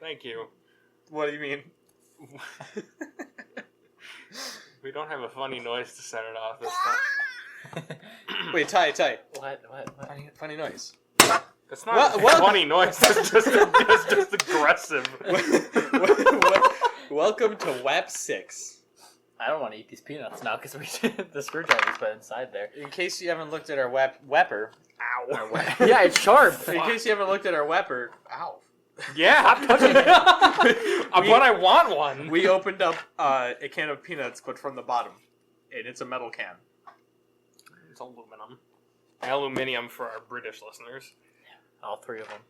Thank you. What do you mean? We don't have a funny noise to set it off this time. Wait, Ty. What? Funny noise. That's not a funny noise. It's just aggressive. Welcome to WHAP 6. I don't want to eat these peanuts now because the screwdriver's been inside there. In case you haven't looked at our Whapper. Ow. Yeah, it's sharp. In case you haven't looked at our Whapper. Ow. Yeah, I'm touching it. But I want one. We opened up a can of peanuts, but from the bottom. And it's a metal can. It's aluminum. Aluminium for our British listeners. All three of them.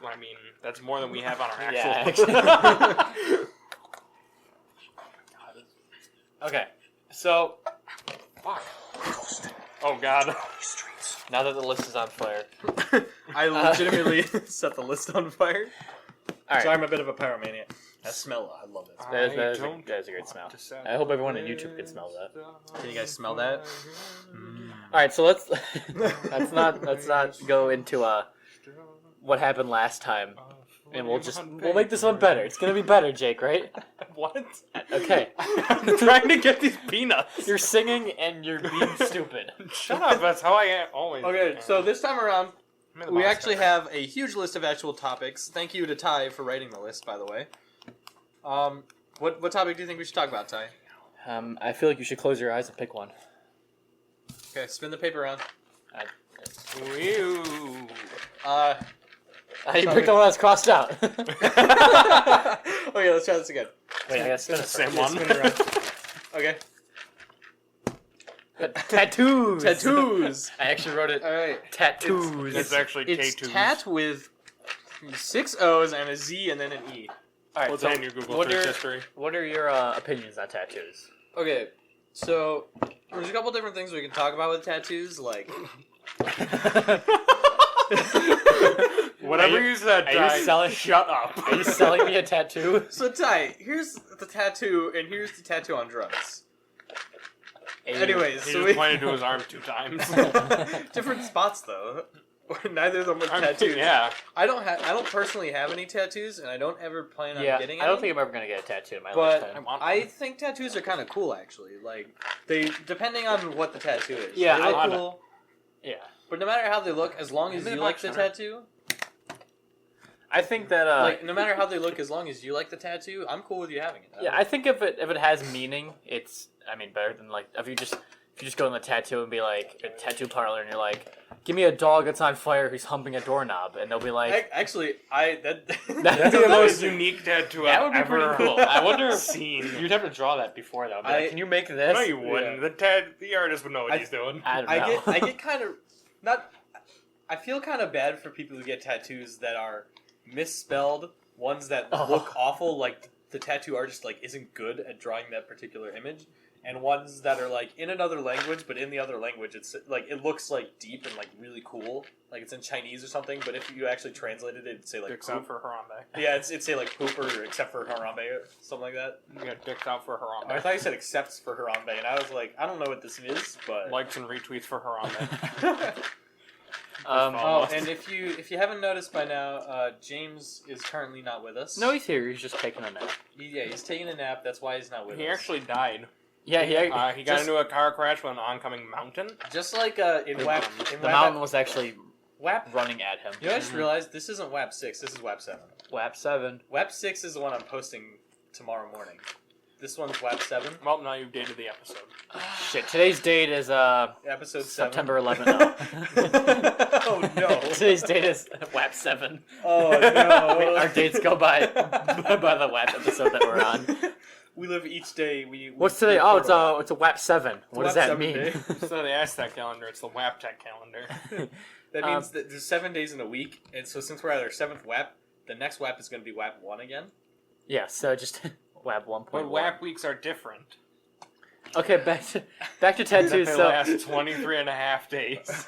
Oh, I mean, that's more than we have on our actual. Okay, so Fuck. Oh God. now that the list is on fire, I legitimately set the list on fire. all right, So I'm a bit of a pyromaniac. That smell, I love it. that is a great smell. I hope everyone on YouTube can smell that. Can you guys smell that? All right, so let's not go into what happened last time, and we'll make this one better. It's gonna be better, Jake, right? What? Okay. I'm trying to get these peanuts. You're singing and you're being stupid. Shut up. That's how I am always. Okay, so this time around, I'm the we boss actually guy. have a huge list of actual topics. Thank you to Ty for writing the list, by the way. What topic do you think we should talk about, Ty? I feel like you should close your eyes and pick one. Okay, spin the paper around. Ew. You picked the one that's crossed out. Okay, let's try this again. Wait, I guess It's the same Yeah, one. spin it around. Okay. Tattoos. Tattoos. I actually wrote it. All right. Tattoos. It's actually It's tattoos. tat with 6 O's and a Z and then an E. All right. What's So that in your Google what search are history? what are your opinions on tattoos? Okay, so there's a couple different things we can talk about with tattoos, like Whatever you said, are you Ty, selling- shut up. Are you selling me a tattoo? so Ty, here's the tattoo and here's the tattoo on drugs. Anyways, He so just we pointed to his arm 2 times. different spots though. Neither of them are tattoos. Yeah. I don't personally have any tattoos, and I don't ever plan on Yeah, getting any. I don't think I'm ever gonna get a tattoo in my But lifetime. I think tattoos are kind of cool, actually. Like they, depending on what the tattoo is. Yeah, they look I- cool. Yeah, But no matter how they look, as long as Maybe you the like the Black Center. tattoo, I think that like no matter how they look, as long as you like the tattoo, I'm cool with you having it. yeah, I think if it has meaning, it's better than like if you just go in the tattoo and be like a tattoo parlor and you're like, give me a dog that's on fire who's humping a doorknob, and they'll be like, Actually, That'd be the That most unique tattoo that I've would be ever pretty cool. I wonder if seen. you'd have to draw that before though. Be like, I- can you make this? No, you wouldn't. The artist would know what he's doing. I don't know. I get kind of not. I feel kind of bad for people who get tattoos that are misspelled, ones that look awful, like the tattoo artist like isn't good at drawing that particular image, and ones that are like in another language, but in the other language it's like it looks like deep and like really cool, like it's in Chinese or something. But if you actually translated it, it'd say like Dicks poop. out for Harambe. Yeah, it'd say like poop or except for Harambe or something like that. You got dicks out for I Harambe. thought you said except for Harambe, and I was like, I don't know what this is, but Likes and retweets for Harambe. Oh, and if you haven't noticed by now, James is currently not with us. No, he's here. He's just taking a nap. He's taking a nap. That's why he's not with He us. actually died. Yeah, He got Just- into a car crash with an oncoming mountain. Just like in WAP, the mountain was actually WAP. running at him. You know, I just realized this isn't WAP 6. This is WAP 7. WAP 7. WAP 6 is the one I'm posting tomorrow morning. This one's WAP 7. Well, now you've dated the episode. Shit, today's date is Episode 7. September 11th. Oh no! Today's date is WAP 7. Oh no! Our dates go by the WAP episode that we're on. We live each day. We What's today? Oh, it's a WAP 7. What does WAP that 7 mean? day. It's not the Aztec calendar, it's the WAPTech calendar. That means that there's 7 days in a week, and so since we're at our 7th WAP, the next WAP is going to be WAP 1 again. Yeah, so just WAP 1.1. But WAP weeks are different. Okay, back to That tattoos. they So last 23 and a half days.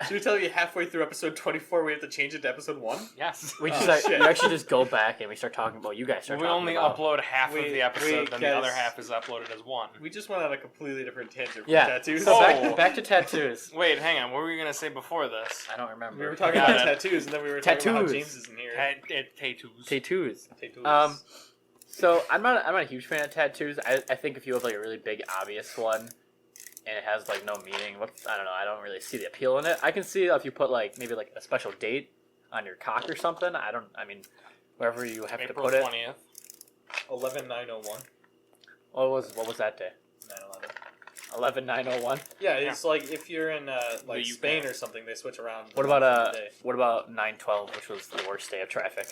Should we tell you halfway through episode 24 we have to change it to episode 1? Yes. we Oh, just shit. we actually just go back and we start talking about you guys. Start We talking only about. upload half of Wait, the episode, wait, then the guys. other half is uploaded as one. We just went on a completely different tangent from Yeah. tattoos. So Oh. back to tattoos. Wait, hang on. What were you going to say before this? I don't remember. We were talking Got about it. tattoos, and then we were talking about how Tattoos. James isn't here. Tattoos. tattoos. Tattoos. So I'm not a huge fan of tattoos. I think if you have like a really big obvious one and it has like no meaning, I don't know. I don't really see the appeal in it. I can see if you put like maybe like a special date on your cock or something. I mean, wherever you have April to put 20th. it. 11901. What was that day? 9/11. 11901. Yeah, it's like if you're in like The UK. Spain or something, they switch around. What about the day. what about 912, which was the worst day of traffic?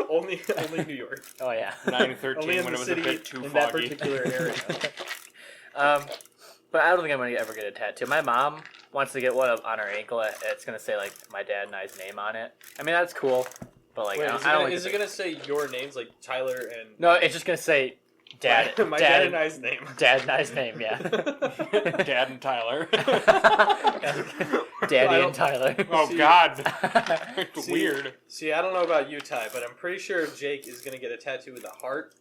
only New York. Oh yeah. 9/13 Only in when the it was city a bit too in that foggy. particular area. But I don't think I'm gonna ever get a tattoo. My mom wants to get one on her ankle. It's gonna say like my dad and I's name on it. I mean that's cool, but like Wait, I is don't like it the gonna say your names like Tyler and No, it's just gonna say dad. my dad and I's name? Dad and I's name, yeah. Dad and Tyler. Daddy and Tyler. Oh, See- God. It's See- weird. See, I don't know about you, Ty, but I'm pretty sure Jake is gonna get a tattoo with a heart,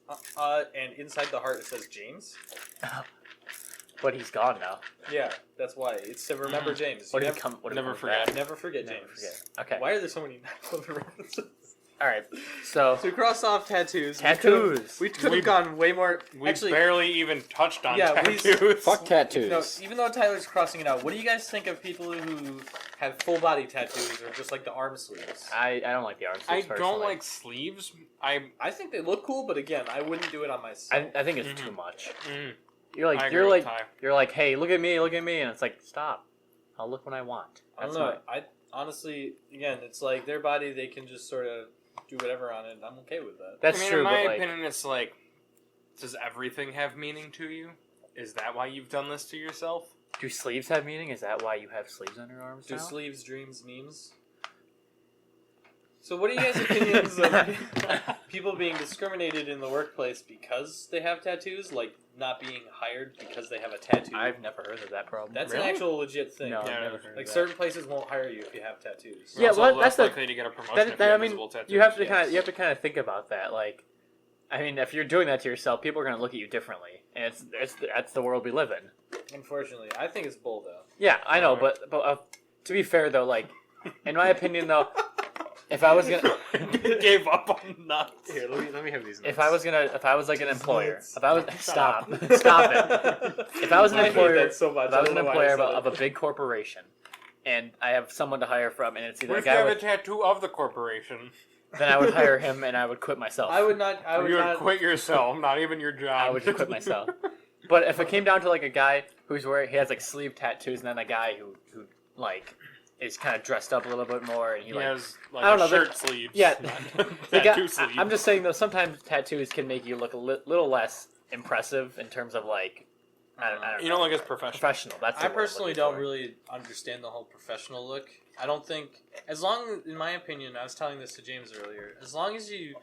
and inside the heart it says James. But he's gone now. Yeah, that's why. It's to remember James. What You did he come? What did he never come forget. back? never forget Never James. forget. Okay. Why are there so many 9/11 references? All right. So So we crossed off tattoos. tattoos. We could We- have gone way more. We Actually, barely even touched on Yeah, we- tattoos. Fuck tattoos. no, even though Tyler's crossing it out, what do you guys think of people who have full body tattoos or just like the arm sleeves? I don't like the arm I sleeves. don't personally. like sleeves. I think they look cool, but again, I wouldn't do it on myself. I think it's Mhm. too much. Mm, You're I like agree you're with like Ty. you're like, hey, look at me, and it's like, stop. I'll look when I want. I don't That's know. I honestly, again, it's like their body; they can just sort of do whatever on it. And I'm okay with that. That's I mean, true, in my but like, opinion, it's like, does everything have meaning to you? Is that why you've done this to yourself? do sleeves have meaning? Is that why you have sleeves on your arms Do now? sleeves, dreams, memes? So, what are you guys' opinions of people being discriminated in the workplace because they have tattoos, like not being hired because they have a tattoo? I've never heard of that problem. That's Really? an actual legit thing. No, I've Yeah, never never heard Like of that. certain places won't hire you if you have tattoos. You're Yeah, also well, less that's the- likely to get a promotion if you that, have I mean, visible tattoos. you have to yes. you have to kind of think about that. Like, I mean, if you're doing that to yourself, people are going to look at you differently, and that's the world we live in. Unfortunately, I think it's bull though. Yeah, I know, but to be fair though, like, in my opinion though, if I was gonna gave up on nuts. Here, let me have these. if I was like an employer, nuts. if I was Stop. stop it. If I was an I hate employer, that so much. if I was I an don't know why I employer said of a big corporation, and I have someone to hire from, and it's either What a if you guy have a with, tattoo of the corporation? then I would hire him, and I would quit myself. I would not. I would You would not. quit yourself, not even your job. I would just quit myself. But if it came down to like a guy who's he has like sleeve tattoos, and then a guy who like is kind of dressed up a little bit more, and he He like has like I don't a know, shirt sleeves. yeah, not the guy, tattoo sleeves. I'm just saying though, sometimes tattoos can make you look a little less impressive in terms of like I don't You don't look as professional. professional. That's the I word I'm personally looking don't for. really understand the whole professional look. I don't think, as long, in my opinion, I was telling this to James earlier. As long as you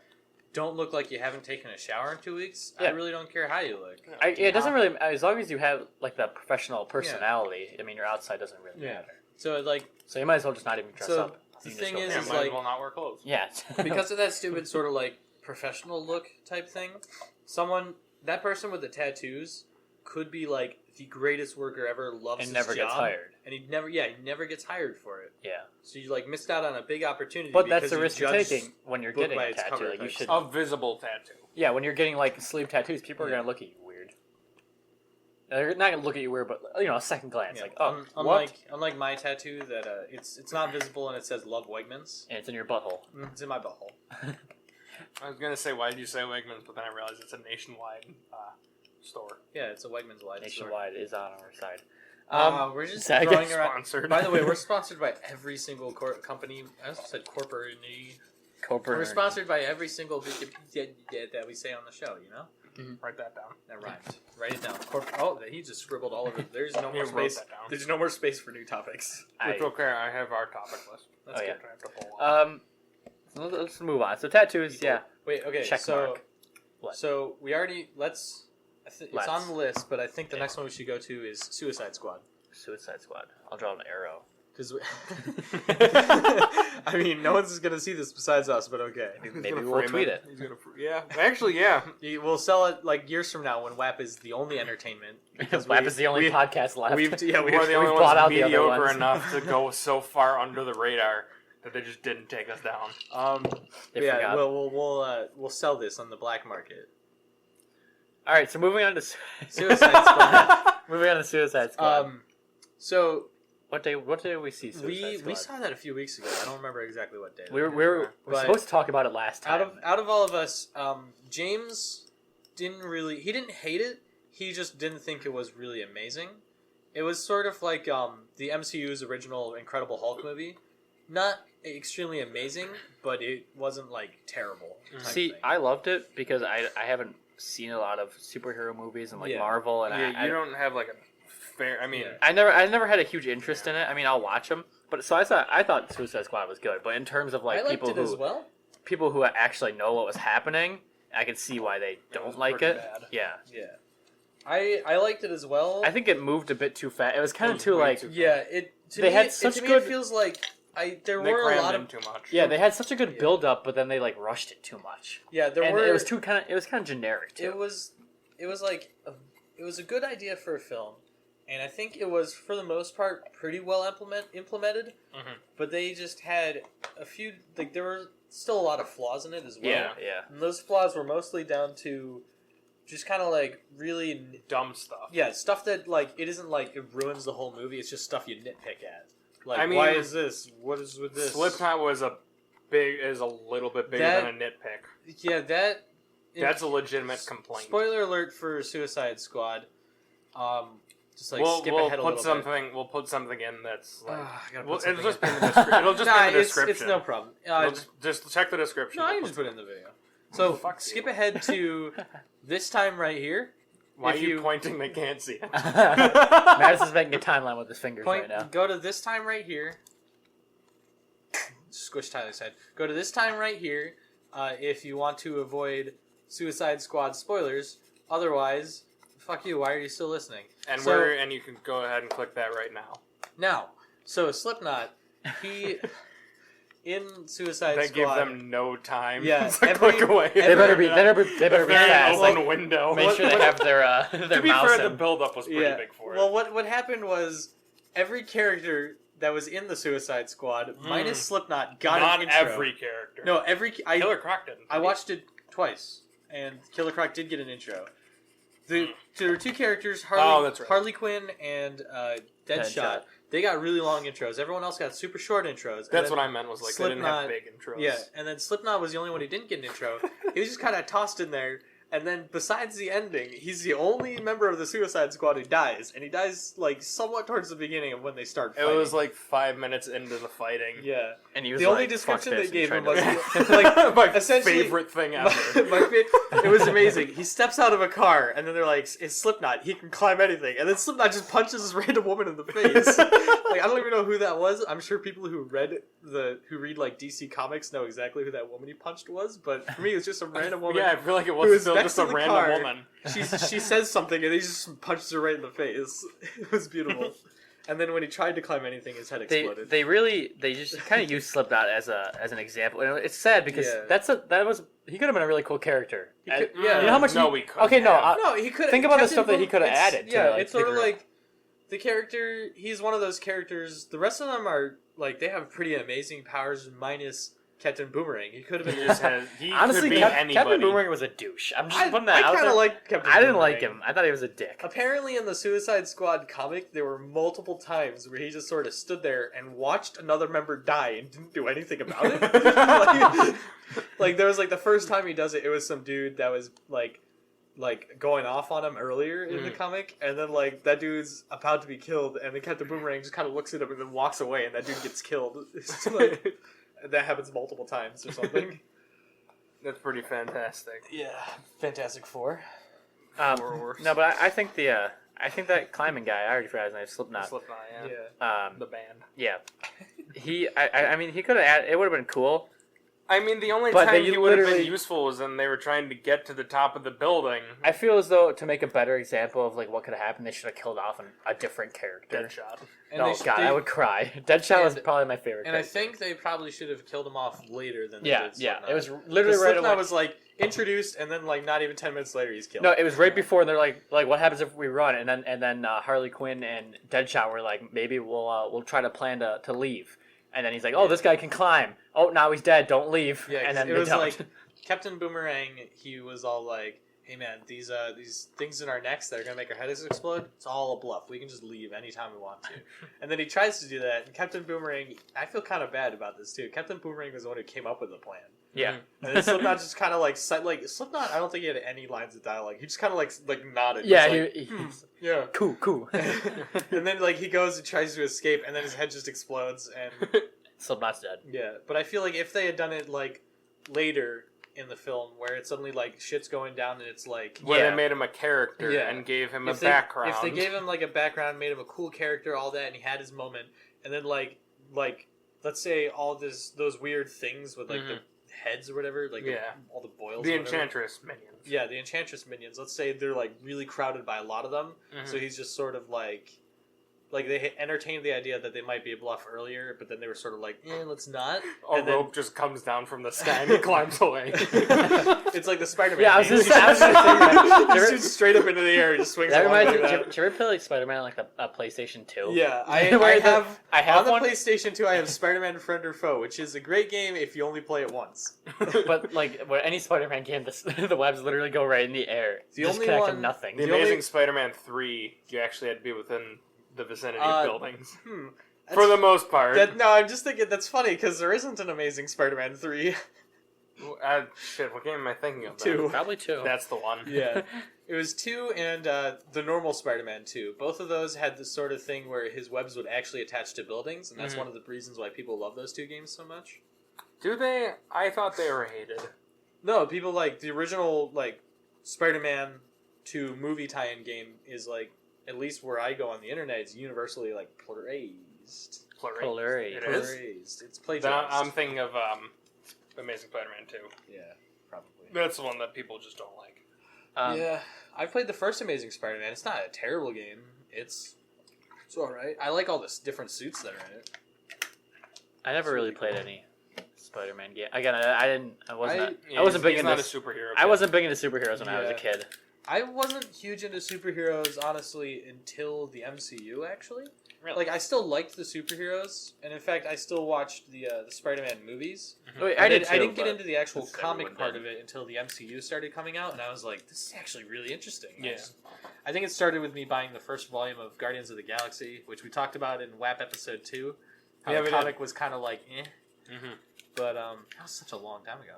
don't look like you haven't taken a shower in 2 weeks, I Yeah. really don't care how you look. It doesn't really as long as you have like the professional personality. I mean, your outside doesn't really Yeah. matter. So like So you might as well just not even dress So, up. the You thing just go is, Yeah, crazy. might like- as well not wear clothes. yeah, because of that stupid sort of like professional look type thing, that person with the tattoos could be like the greatest worker ever, loves and his never job, gets hired. and he never gets hired for it. Yeah, So you like missed out on a big opportunity. but that's because the you risk you're judged- taking when you're book getting by a its tattoo. cover Like you type should, A visible tattoo. yeah, when you're getting like sleeve tattoos, people are Yeah. gonna look at you weird. They're not gonna look at you weird, but a second glance, Yeah. like, oh, unlike what? unlike my tattoo that it's not visible and it says "Love Wegmans." And it's in your butthole. It's in my butthole. I was gonna say, why did you say Wegmans? But then I realized it's a nationwide store. Yeah, it's a Wegmans light. Nationwide is on our side. We're just Sag- throwing around. Sponsored. By the way, we're sponsored by every single company. I also said corporate. Corporate. We're sponsored by every single Wikipedia that we say on the show. You know, Write that down. that rhymed. Write it down. Oh, he just scribbled all over. There's no He more wrote space. that down. There's no more space for new topics. It's okay. I have our topic list. That's Oh, good. yeah. I have to pull one. So let's move on. So tattoos, yeah. Wait. Okay. Check so, mark. What? so we already let's It's on the list, but I think the next one we should go to is Suicide Squad. Suicide Squad. I'll draw an arrow. Because I mean, no one's going to see this besides us, but okay. Maybe we'll tweet it. Yeah, actually, yeah. We'll sell it like years from now when WHAP is the only entertainment. Because WHAP is the only podcast left. We're the only ones mediocre enough to go so far under the radar that they just didn't take us down. Yeah, we'll sell this on the black market. All right, so moving on to Suicide Squad. Moving on to Suicide Squad. So what day did we see Suicide Squad? We saw that a few weeks ago. I don't remember exactly what day. We were supposed to talk about it last time. Out of all of us, James didn't hate it. He just didn't think it was really amazing. It was sort of like the MCU's original Incredible Hulk movie. Not extremely amazing, but it wasn't like terrible. See, I loved it because I haven't seen a lot of superhero movies and Marvel, and you don't have like a fair. I mean, I never had a huge interest in it. I mean, I'll watch them, but so I thought Suicide Squad was good. But in terms of like people who actually know what was happening, I can see why they don't like it. Bad. Yeah. I liked it as well. I think it moved a bit too fast. It was kind of too like it feels like there were a lot of too much. Yeah, they had such a good build up, but then they like rushed it too much. Yeah, it was kind of generic too. It was a good idea for a film, and I think it was for the most part pretty well implemented. Mm-hmm. But they just had a few there were still a lot of flaws in it as well. Yeah. And those flaws were mostly down to just kind of like really dumb stuff. Yeah, stuff that like it isn't like it ruins the whole movie. It's just stuff you nitpick at. Like, I mean, why is this? What is with this? Slipknot is a little bit bigger than a nitpick. Yeah, that's a legitimate complaint. Spoiler alert for Suicide Squad. Just like skip ahead a little bit. We'll put something in that's like. It'll just be in the description. It'll just be in the description. It's no problem. Just check the description. No, I can just put it in the video. So skip ahead to this time right here. Why are you pointing? They can't see it. Madison's making a timeline with his fingers right now. Go to this time right here. Squish Tyler's head. Go to this time right here if you want to avoid Suicide Squad spoilers. Otherwise, fuck you. Why are you still listening? And you can go ahead and click that right now. Now, so Slipknot, he in Suicide Squad. They give them no time. Yeah, to click away. They better be fast. Like, window. Make sure they have their to be mouse fair, in. the build-up was pretty big for it. Well, what happened was every character that was in the Suicide Squad, minus Slipknot, got an intro. Not every character. No, Killer Croc didn't. I watched it twice, and Killer Croc did get an intro. There were two characters, Harley Quinn and Deadshot. They got really long intros. Everyone else got super short intros. That's what I meant was like Slipknot, they didn't have big intros. Yeah, and then Slipknot was the only one who didn't get an intro. He was just kind of tossed in there. And then besides the ending, he's the only member of the Suicide Squad who dies. And he dies like somewhat towards the beginning of when they start fighting. It was like 5 minutes into the fighting. Yeah. And he was the only description they gave him was like my favorite thing ever. It was amazing. He steps out of a car and then they're like, it's Slipknot. He can climb anything. And then Slipknot just punches this random woman in the face. Like, I don't even know who that was. I'm sure people who read like DC Comics know exactly who that woman he punched was. But for me, it was just a random woman. Yeah, I feel like it was still just a random woman. She says something and he just punches her right in the face. It was beautiful. And then when he tried to climb anything, his head exploded. They just kind of used Slipknot as an example. And it's sad because he could have been a really cool character. You know how much? We could. Okay, no, he could. Think about the stuff that he could have added. Yeah, it's sort of like the character. He's one of those characters. The rest of them are like they have pretty amazing powers, minus Captain Boomerang. He could have been. Honestly, Captain Boomerang was a douche. I'm just putting that out there. I kind of like Captain Boomerang. I didn't like him. I thought he was a dick. Apparently, in the Suicide Squad comic, there were multiple times where he just sort of stood there and watched another member die and didn't do anything about it. like there was like the first time he does it, it was some dude that was like going off on him earlier in the comic, and then like that dude's about to be killed, and then Captain Boomerang just kind of looks at him and then walks away, and that dude gets killed. It's like, that happens multiple times or something. That's pretty fantastic. Yeah, Fantastic Four. No, but I think that climbing guy, I already forgot his name, Slipknot. Slipknot, yeah. The band. Yeah. I mean, he could have added, it would have been cool, I mean, the only But time they he would have been literally- useful was when they were trying to get to the top of the building. I feel as though to make a better example of like what could have happened, they should have killed off a different character. Deadshot. And Oh God, I would cry. Deadshot was probably my favorite. And I character. think they probably should have killed him off later than they Yeah, did yeah. Slipknot. It was literally right Slipknot away. was like introduced, and then like not even 10 minutes later he's killed. No, it was right before. And they're like, what happens if we run? And then Harley Quinn and Deadshot were like, maybe we'll try to plan to leave. And then he's like, oh, this guy can climb. Oh, now he's dead. Don't leave. Yeah, and then it they was don't. like Captain Boomerang. He was all like, "Hey man, these things in our necks that are gonna make our heads explode. It's all a bluff. We can just leave anytime we want to." And then he tries to do that. And Captain Boomerang, I feel kind of bad about this too. Captain Boomerang was the one who came up with the plan. yeah. And then Slipknot just kind of like Slipknot. I don't think he had any lines of dialogue. He just kind of like nodded. Yeah, He was like, he's yeah. cool. And then like he goes and tries to escape, and then his head just explodes. And Slipknot's dead. yeah, but I feel like if they had done it like later in the film, where it's suddenly like shit's going down, and it's like Where Yeah. they made him a character Yeah. and gave him if a they, background. If they gave him like a background, made him a cool character, all that, and he had his moment, and then like let's say all those weird things with like the heads or whatever, like Yeah. all the boils. the or whatever. Enchantress minions. Yeah, the Enchantress minions. Let's say they're like really crowded by a lot of them, Mhm. so he's just sort of like they entertained the idea that they might be a bluff earlier, but then they were sort of like, let's not. A And then- rope just comes down from the sky and he climbs away. It's like the Spider-Man. Yeah, I was game. gonna say that. He shoots straight up into the air and just swings. That along reminds me. like Did that. you ever play like Spider-Man on, like a PlayStation 2? Yeah, Where I the- have on the one, PlayStation 2. I have Spider-Man Friend or Foe, which is a great game if you only play it once. but like where any Spider-Man game, the webs literally go right in the air. The just only connect to one- nothing. The The only- Amazing Spider-Man 3, you actually had to be within the vicinity of buildings. That's- For the most part. No, I'm just thinking that's funny because there isn't an Amazing Spider-Man 3. Shit, what game am I thinking of? 2. Probably 2. That's the one. Yeah. It was 2 and the normal Spider-Man 2. Both of those had the sort of thing where his webs would actually attach to buildings, and that's one of the reasons why people love those two games so much. Do they? I thought they were hated. No, people like the original like Spider-Man 2 movie tie-in game is like, at least where I go on the internet, it's universally like praised. Hilarious. It is? Praised. It's Then plagiarized. I'm thinking of Amazing Spider-Man 2. Yeah, probably. That's the one that people just don't like. Yeah, I played the first Amazing Spider-Man. It's not a terrible game. It's all right. I like all the different suits that are in it. I never really played any Spider-Man game. Again, I wasn't He's big into not a superhero. I wasn't big into superheroes when I was a Yeah. kid. I wasn't huge into superheroes, honestly, until the MCU, actually. Really? Like, I still liked the superheroes, and in fact, I still watched the Spider-Man movies. Wait, I I did. didn't too, get but into the actual since comic everyone part did. of it until the MCU started coming out, and I was like, this is actually really interesting. Yeah. I think it started with me buying the first volume of Guardians of the Galaxy, which we talked about in WHAP episode 2. How Yeah, the we did. comic was kind of like, Mm-hmm. but that was such a long time ago.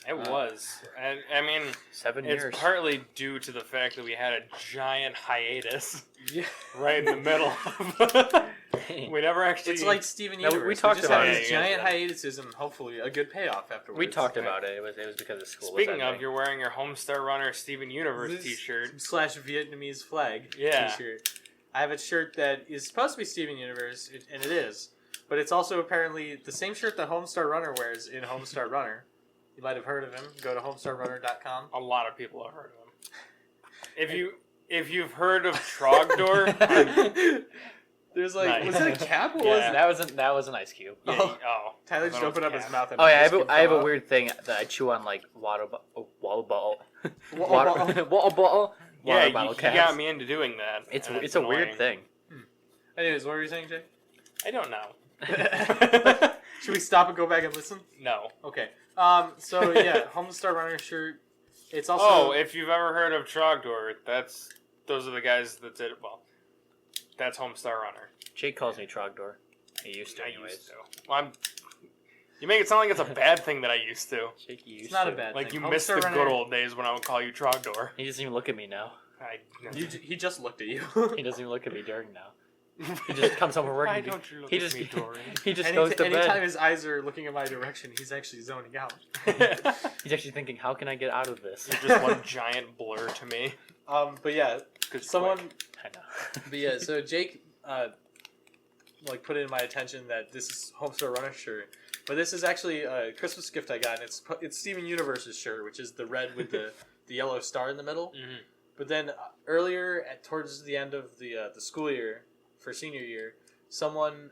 It was. And I mean, 7 it's years. partly due to the fact that we had a giant hiatus Yeah. right in the middle of we never actually... It's like Steven No, we Universe. talked just about had it. these Yeah, giant yeah. hiatuses and hopefully a good payoff afterwards. We talked about it. It was because of school. Speaking was of, ending. you're wearing your Homestar Runner Steven Universe This- t-shirt. / Vietnamese flag Yeah. t-shirt. I have a shirt that is supposed to be Steven Universe, and it is. But it's also apparently the same shirt that Homestar Runner wears in Homestar Runner. You might have heard of him. Go to homestarrunner.com. A lot of people have heard of him. If you've heard of Trogdor, There's like, Nice. was that a cap? What Yeah. was it? that was an ice cube. yeah, Oh. Tyler just I thought it opened was up his cat. mouth. And Oh yeah, ice cube I have fell a out. weird thing that I chew on like water bottle, water bottle, Water water Yeah, bottle you caps. got me into doing that. It's and it's a weird annoying. thing. Anyways, what were you saying, Jake? I don't know. Should we stop and go back and listen? No. Okay. So yeah, Homestar Runner shirt. It's also Oh, if you've ever heard of Trogdor, those are the guys that did it. Well, that's Homestar Runner. Jake calls me Trogdor. He used to, I anyways. used to. Well, you make it sound like it's a bad thing that I used to. Jake used it's not to. a bad Like thing. you missed the Homestar good Runner- old days when I would call you Trogdor. He doesn't even look at me now. He just looked at you. He doesn't even look at me during now. He just comes home from work. Why and don't you look he at just me, Dory? he just goes to Anytime bed. his eyes are looking in my direction, he's actually zoning out. He's actually thinking, how can I get out of this? You're just one giant blur to me. But yeah, Good someone. quick. I know. But yeah, so Jake, like put it in my attention that this is Homestar Runner shirt, But this is actually a Christmas gift I got, and it's Steven Universe's shirt, which is the red with the yellow star in the middle. Mm-hmm. But then earlier, towards the end of the school year, for senior year, someone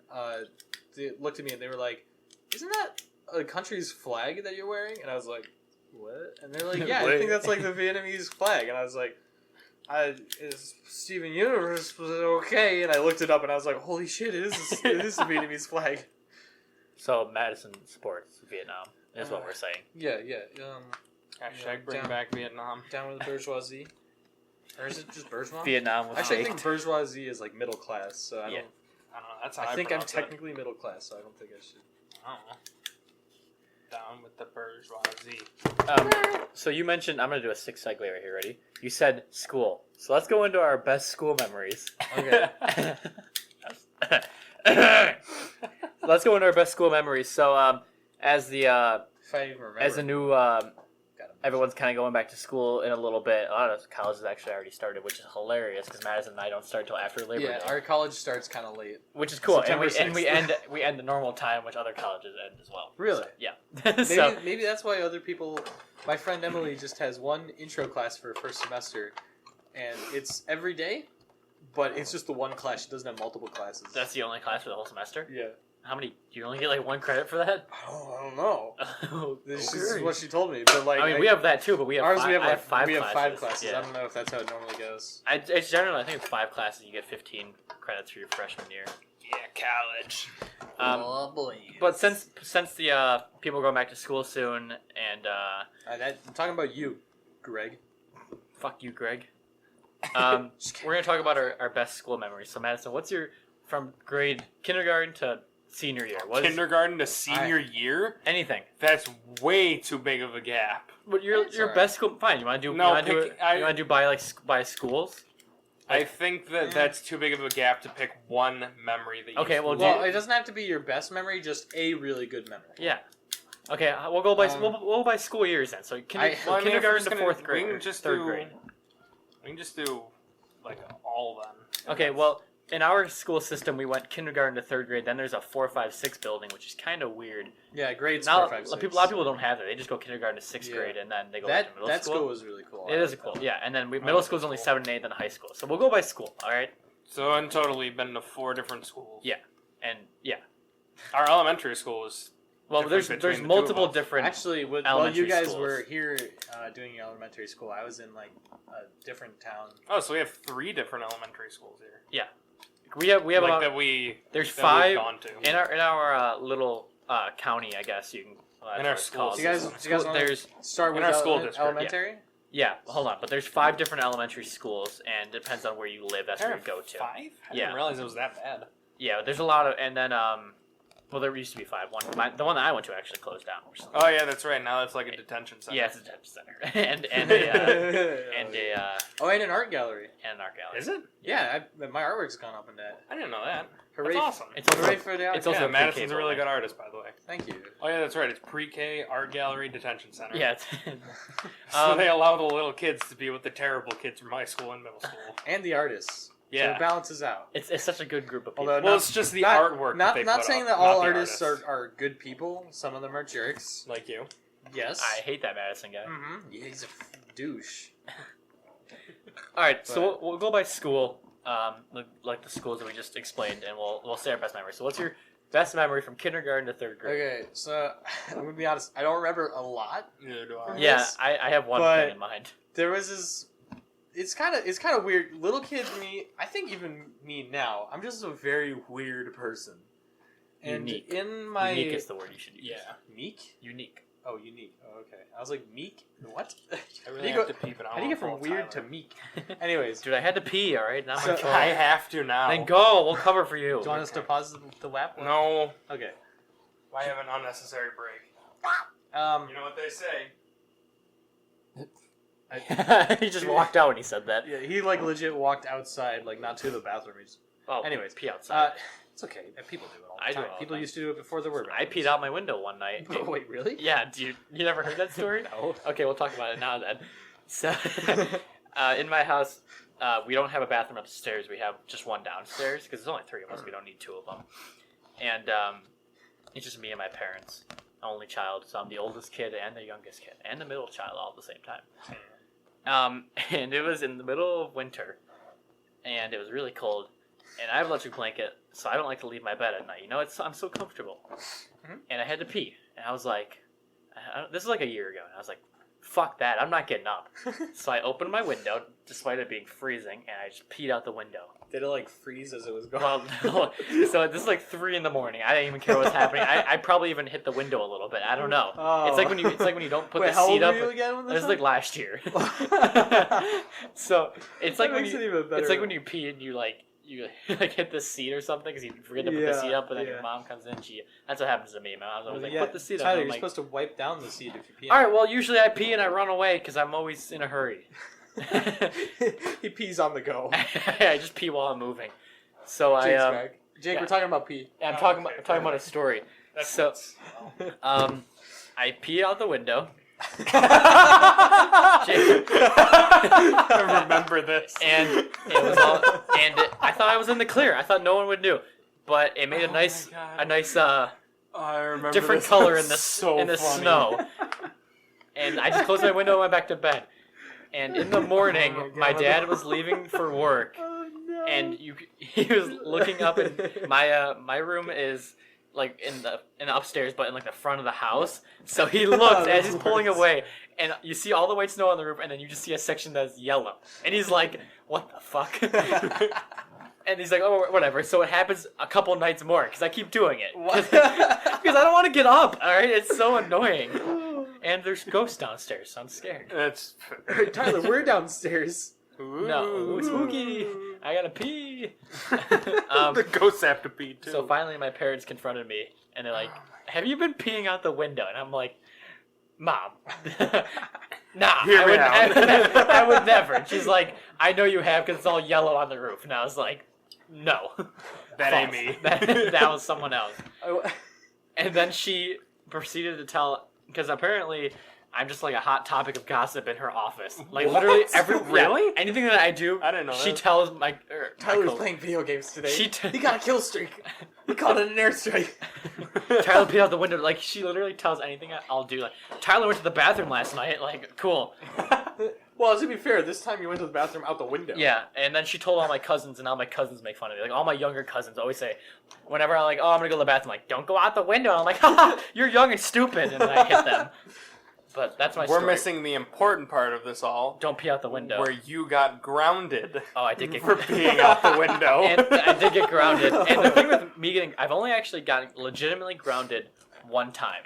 they looked at me and they were like, "Isn't that a country's flag that you're wearing?" And I was like, "What?" And they're like, "Yeah, I think that's like the Vietnamese flag." And I was like, "Is Steven Universe was it okay?" And I looked it up and I was like, "Holy shit! It is the Vietnamese flag." So Madison supports Vietnam, is what we're saying. Yeah. Hashtag bring back Vietnam. Down with the bourgeoisie. Or is it just bourgeois? Vietnam was Actually, I faked. think bourgeoisie is like middle class, so I don't. I don't know. That's how I think I'm pronounce it. technically middle class, so I don't think I should. I don't know. Down with the bourgeoisie. So you mentioned, I'm going to do a 6 segue right here, ready? You said school. So let's go into our best school memories. Okay. Let's go into our best school memories. So as the If I even remember. as the new everyone's kind of going back to school in a little bit. A lot of colleges actually already started, which is hilarious because Madison and I don't start until after Labor Day, our college starts kind of late. which is cool. And September we 6th. we end the normal time, which other colleges end as well. Really? So, yeah. Maybe, So maybe that's why other people. My friend Emily just has one intro class for her first semester, and it's every day, but it's just the one class. She doesn't have multiple classes. that's the only class for the whole semester. yeah. How many? Do you only get like 1 credit for that? I don't know. This is Okay. what she told me. But like, I mean, we have that too, but we have ours. five, We have I like have 5 we have classes. 5 classes. Yeah. I don't know if that's how it normally goes. It's generally, I think it's 5 classes. You get 15 credits for your freshman year. Yeah, college. Boy. But since the people are going back to school soon, and I'm talking about you, Greg. fuck you, Greg. We're gonna talk about our best school memories. So Madison, what's your from grade kindergarten to senior year? What is Kindergarten to senior year? anything? That's way too big of a gap. But your That's alright. best school. Fine. You want to do? No, you want to do pick- it? I- You want to do by schools? I think that's too big of a gap to pick one memory that you Okay, well, Well, it doesn't have to be your best memory, just a really good memory. Yeah. Okay, we'll go by we'll go by school years then. So Well, I mean, if we're kindergarten just to gonna- 4th grade, we or can just 3rd do- grade. We can just do like all of them. Okay, well, in our school system, we went kindergarten to 3rd grade. Then there's a 4, 5, 6 building, which is kind of weird. Yeah, grades Now, 4, 5, 6. a lot of people don't have that. They just go kindergarten to 6th Yeah. grade, and then they go back to middle that school. school was really cool. It I is like cool, that. yeah. And then middle school is only 7 and 8, then high school. So we'll go by school, all right? So in total, we've been to 4 different schools. Yeah. And yeah, Our elementary school was well, different there's between the two multiple of us. different. Actually, while elementary you guys schools. were here doing your elementary school, I was in like a different town. Oh, so we have 3 different elementary schools here. we have Like about that we there's that 5 we've gone to. in our little county, I guess you can. That's In our what it's school called. Do you guys, School- do you guys want to There's start in with our school district, yeah. elementary? yeah, hold on, but there's 5 different elementary schools, and it depends on where you live. That's where you go to. 5? I Yeah. didn't realize it was that bad. Yeah, there's a lot of, and then well, there used to be 5. The one that I went to actually closed down. Oh yeah, that's right. Now it's like a detention center. Yeah, it's a detention center, and a Oh, and an art gallery. and an art gallery. Is it? Yeah, my artwork's gone up in that. I didn't know that. Hooray! That's awesome. It's also, Hooray for the art it's also Yeah, a Madison's pre-K a really building. good artist, by the way. Thank you. Oh yeah, that's right. It's pre-K art gallery detention center. Yeah, it's, So they allow the little kids to be with the terrible kids from high school and middle school. And the artists. So Yeah. it balances out. it's such a good group of people. Although Well, not- it's just the not- artwork. Not that they not put saying up, that not all the artists are good people. Some of them are jerks. like you. Yes. I hate that Madison guy. Mm-hmm. Yeah, he's a douche. All right, so But- we'll go by school, like the schools that we just explained, and we'll say our best memory. So what's your best memory from kindergarten to 3rd grade? Okay, so I'm gonna be honest. I don't remember a lot. Neither do I. Yeah, Yes, I have one but- thing in mind. There was this. It's kind of weird. Little kid me. I think even me now. I'm just a very weird person. And Unique. in my Unique is the word you should use. Yeah. meek. Unique. Oh, unique. Oh, okay. I was like meek. What? I How really do you have go- to peep it. How do you get from weird to meek? Anyways, do Dude, I had to pee. All right, not my So- fault. I have to now. Then go. We'll cover for you. you want us to pause the WAP? No. Okay. I have an unnecessary break. You know what they say. He just walked out when he said that. Yeah, he like legit walked outside, like not to the bathroom. He just, Oh, Anyways, pee outside. it's okay. People do it all the I do time. it all the People time. used to do it before there were. I peed out my window one night. Wait, really? Yeah, you never heard that story? No. Okay, we'll talk about it now then. So, in my house, we don't have a bathroom upstairs. We have just one downstairs because there's only 3 of us. We don't need 2 of them. And It's just me and my parents. Only child, so I'm the oldest kid and the youngest kid and the middle child all at the same time. And it was in the middle of winter, and it was really cold, and I have an electric blanket, so I don't like to leave my bed at night. I'm so comfortable. Mm-hmm. And I had to pee, and I was like, this is like a year ago, and I was like, fuck that, I'm not getting up. So I opened my window, despite it being freezing, and I just peed out the window. Did it like freeze as it was going? Well, no. So this is like 3 a.m. I didn't even care what's happening. I probably even hit the window a little bit. I don't know. Oh. It's like when you don't put Wait, the seat up. How old were you again when this It was like last year. So it's like when you pee and you like hit the seat or something because you forget to put the seat up, and then your mom comes in. That's what happens to me. My mom's always like, put the seat up. Tyler, you're like, supposed to wipe down the seat if you pee. All right. Well, usually I pee and I run away because I'm always in a hurry. He pees on the go. I just pee while I'm moving. So Jake, we're talking about pee. I'm talking about a story. So, I pee out the window. I remember this. And I thought I was in the clear. I thought no one would know, but it made a nice I remember different color in the snow. And I just closed my window and went back to bed. And in the morning, my dad was leaving for work. And he was looking up, and my room is like in the upstairs, but in like the front of the house. So he looks as he's pulling away, and you see all the white snow on the roof, and then you just see a section that's yellow, and he's like, "What the fuck?" And he's like, "Oh, whatever." So it happens a couple nights more because I keep doing it because I don't want to get up. All right, it's so annoying. And there's ghosts downstairs, so I'm scared. Tyler, we're downstairs. Ooh. No, spooky. I gotta pee. The ghosts have to pee too. So finally, my parents confronted me, and they're like, "Have you been peeing out the window?" And I'm like, "Mom, nah, I would never." And she's like, "I know you have because it's all yellow on the roof." And I was like, "No, that ain't me. That was someone else." And then she proceeded to tell, because apparently I'm just like a hot topic of gossip in her office. Like literally anything that I do, I didn't know she that. tells Tyler's playing video games today. He got a kill streak. We called it an airstrike. Tyler peed out the window. Like, she literally tells anything I'll do. Like, Tyler went to the bathroom last night. Like, cool. Well, to be fair, this time you went to the bathroom out the window. Yeah, and then she told all my cousins, and all my cousins make fun of me. Like, all my younger cousins always say, whenever I'm like, oh, I'm going to go to the bathroom, like, don't go out the window. And I'm like, haha, you're young and stupid. And then I hit them. But that's my story. We're missing the important part of this all. Don't pee out the window. Where you got grounded. Oh, I did get for peeing out the window. And I did get grounded. And the thing with me I've only actually gotten legitimately grounded one time.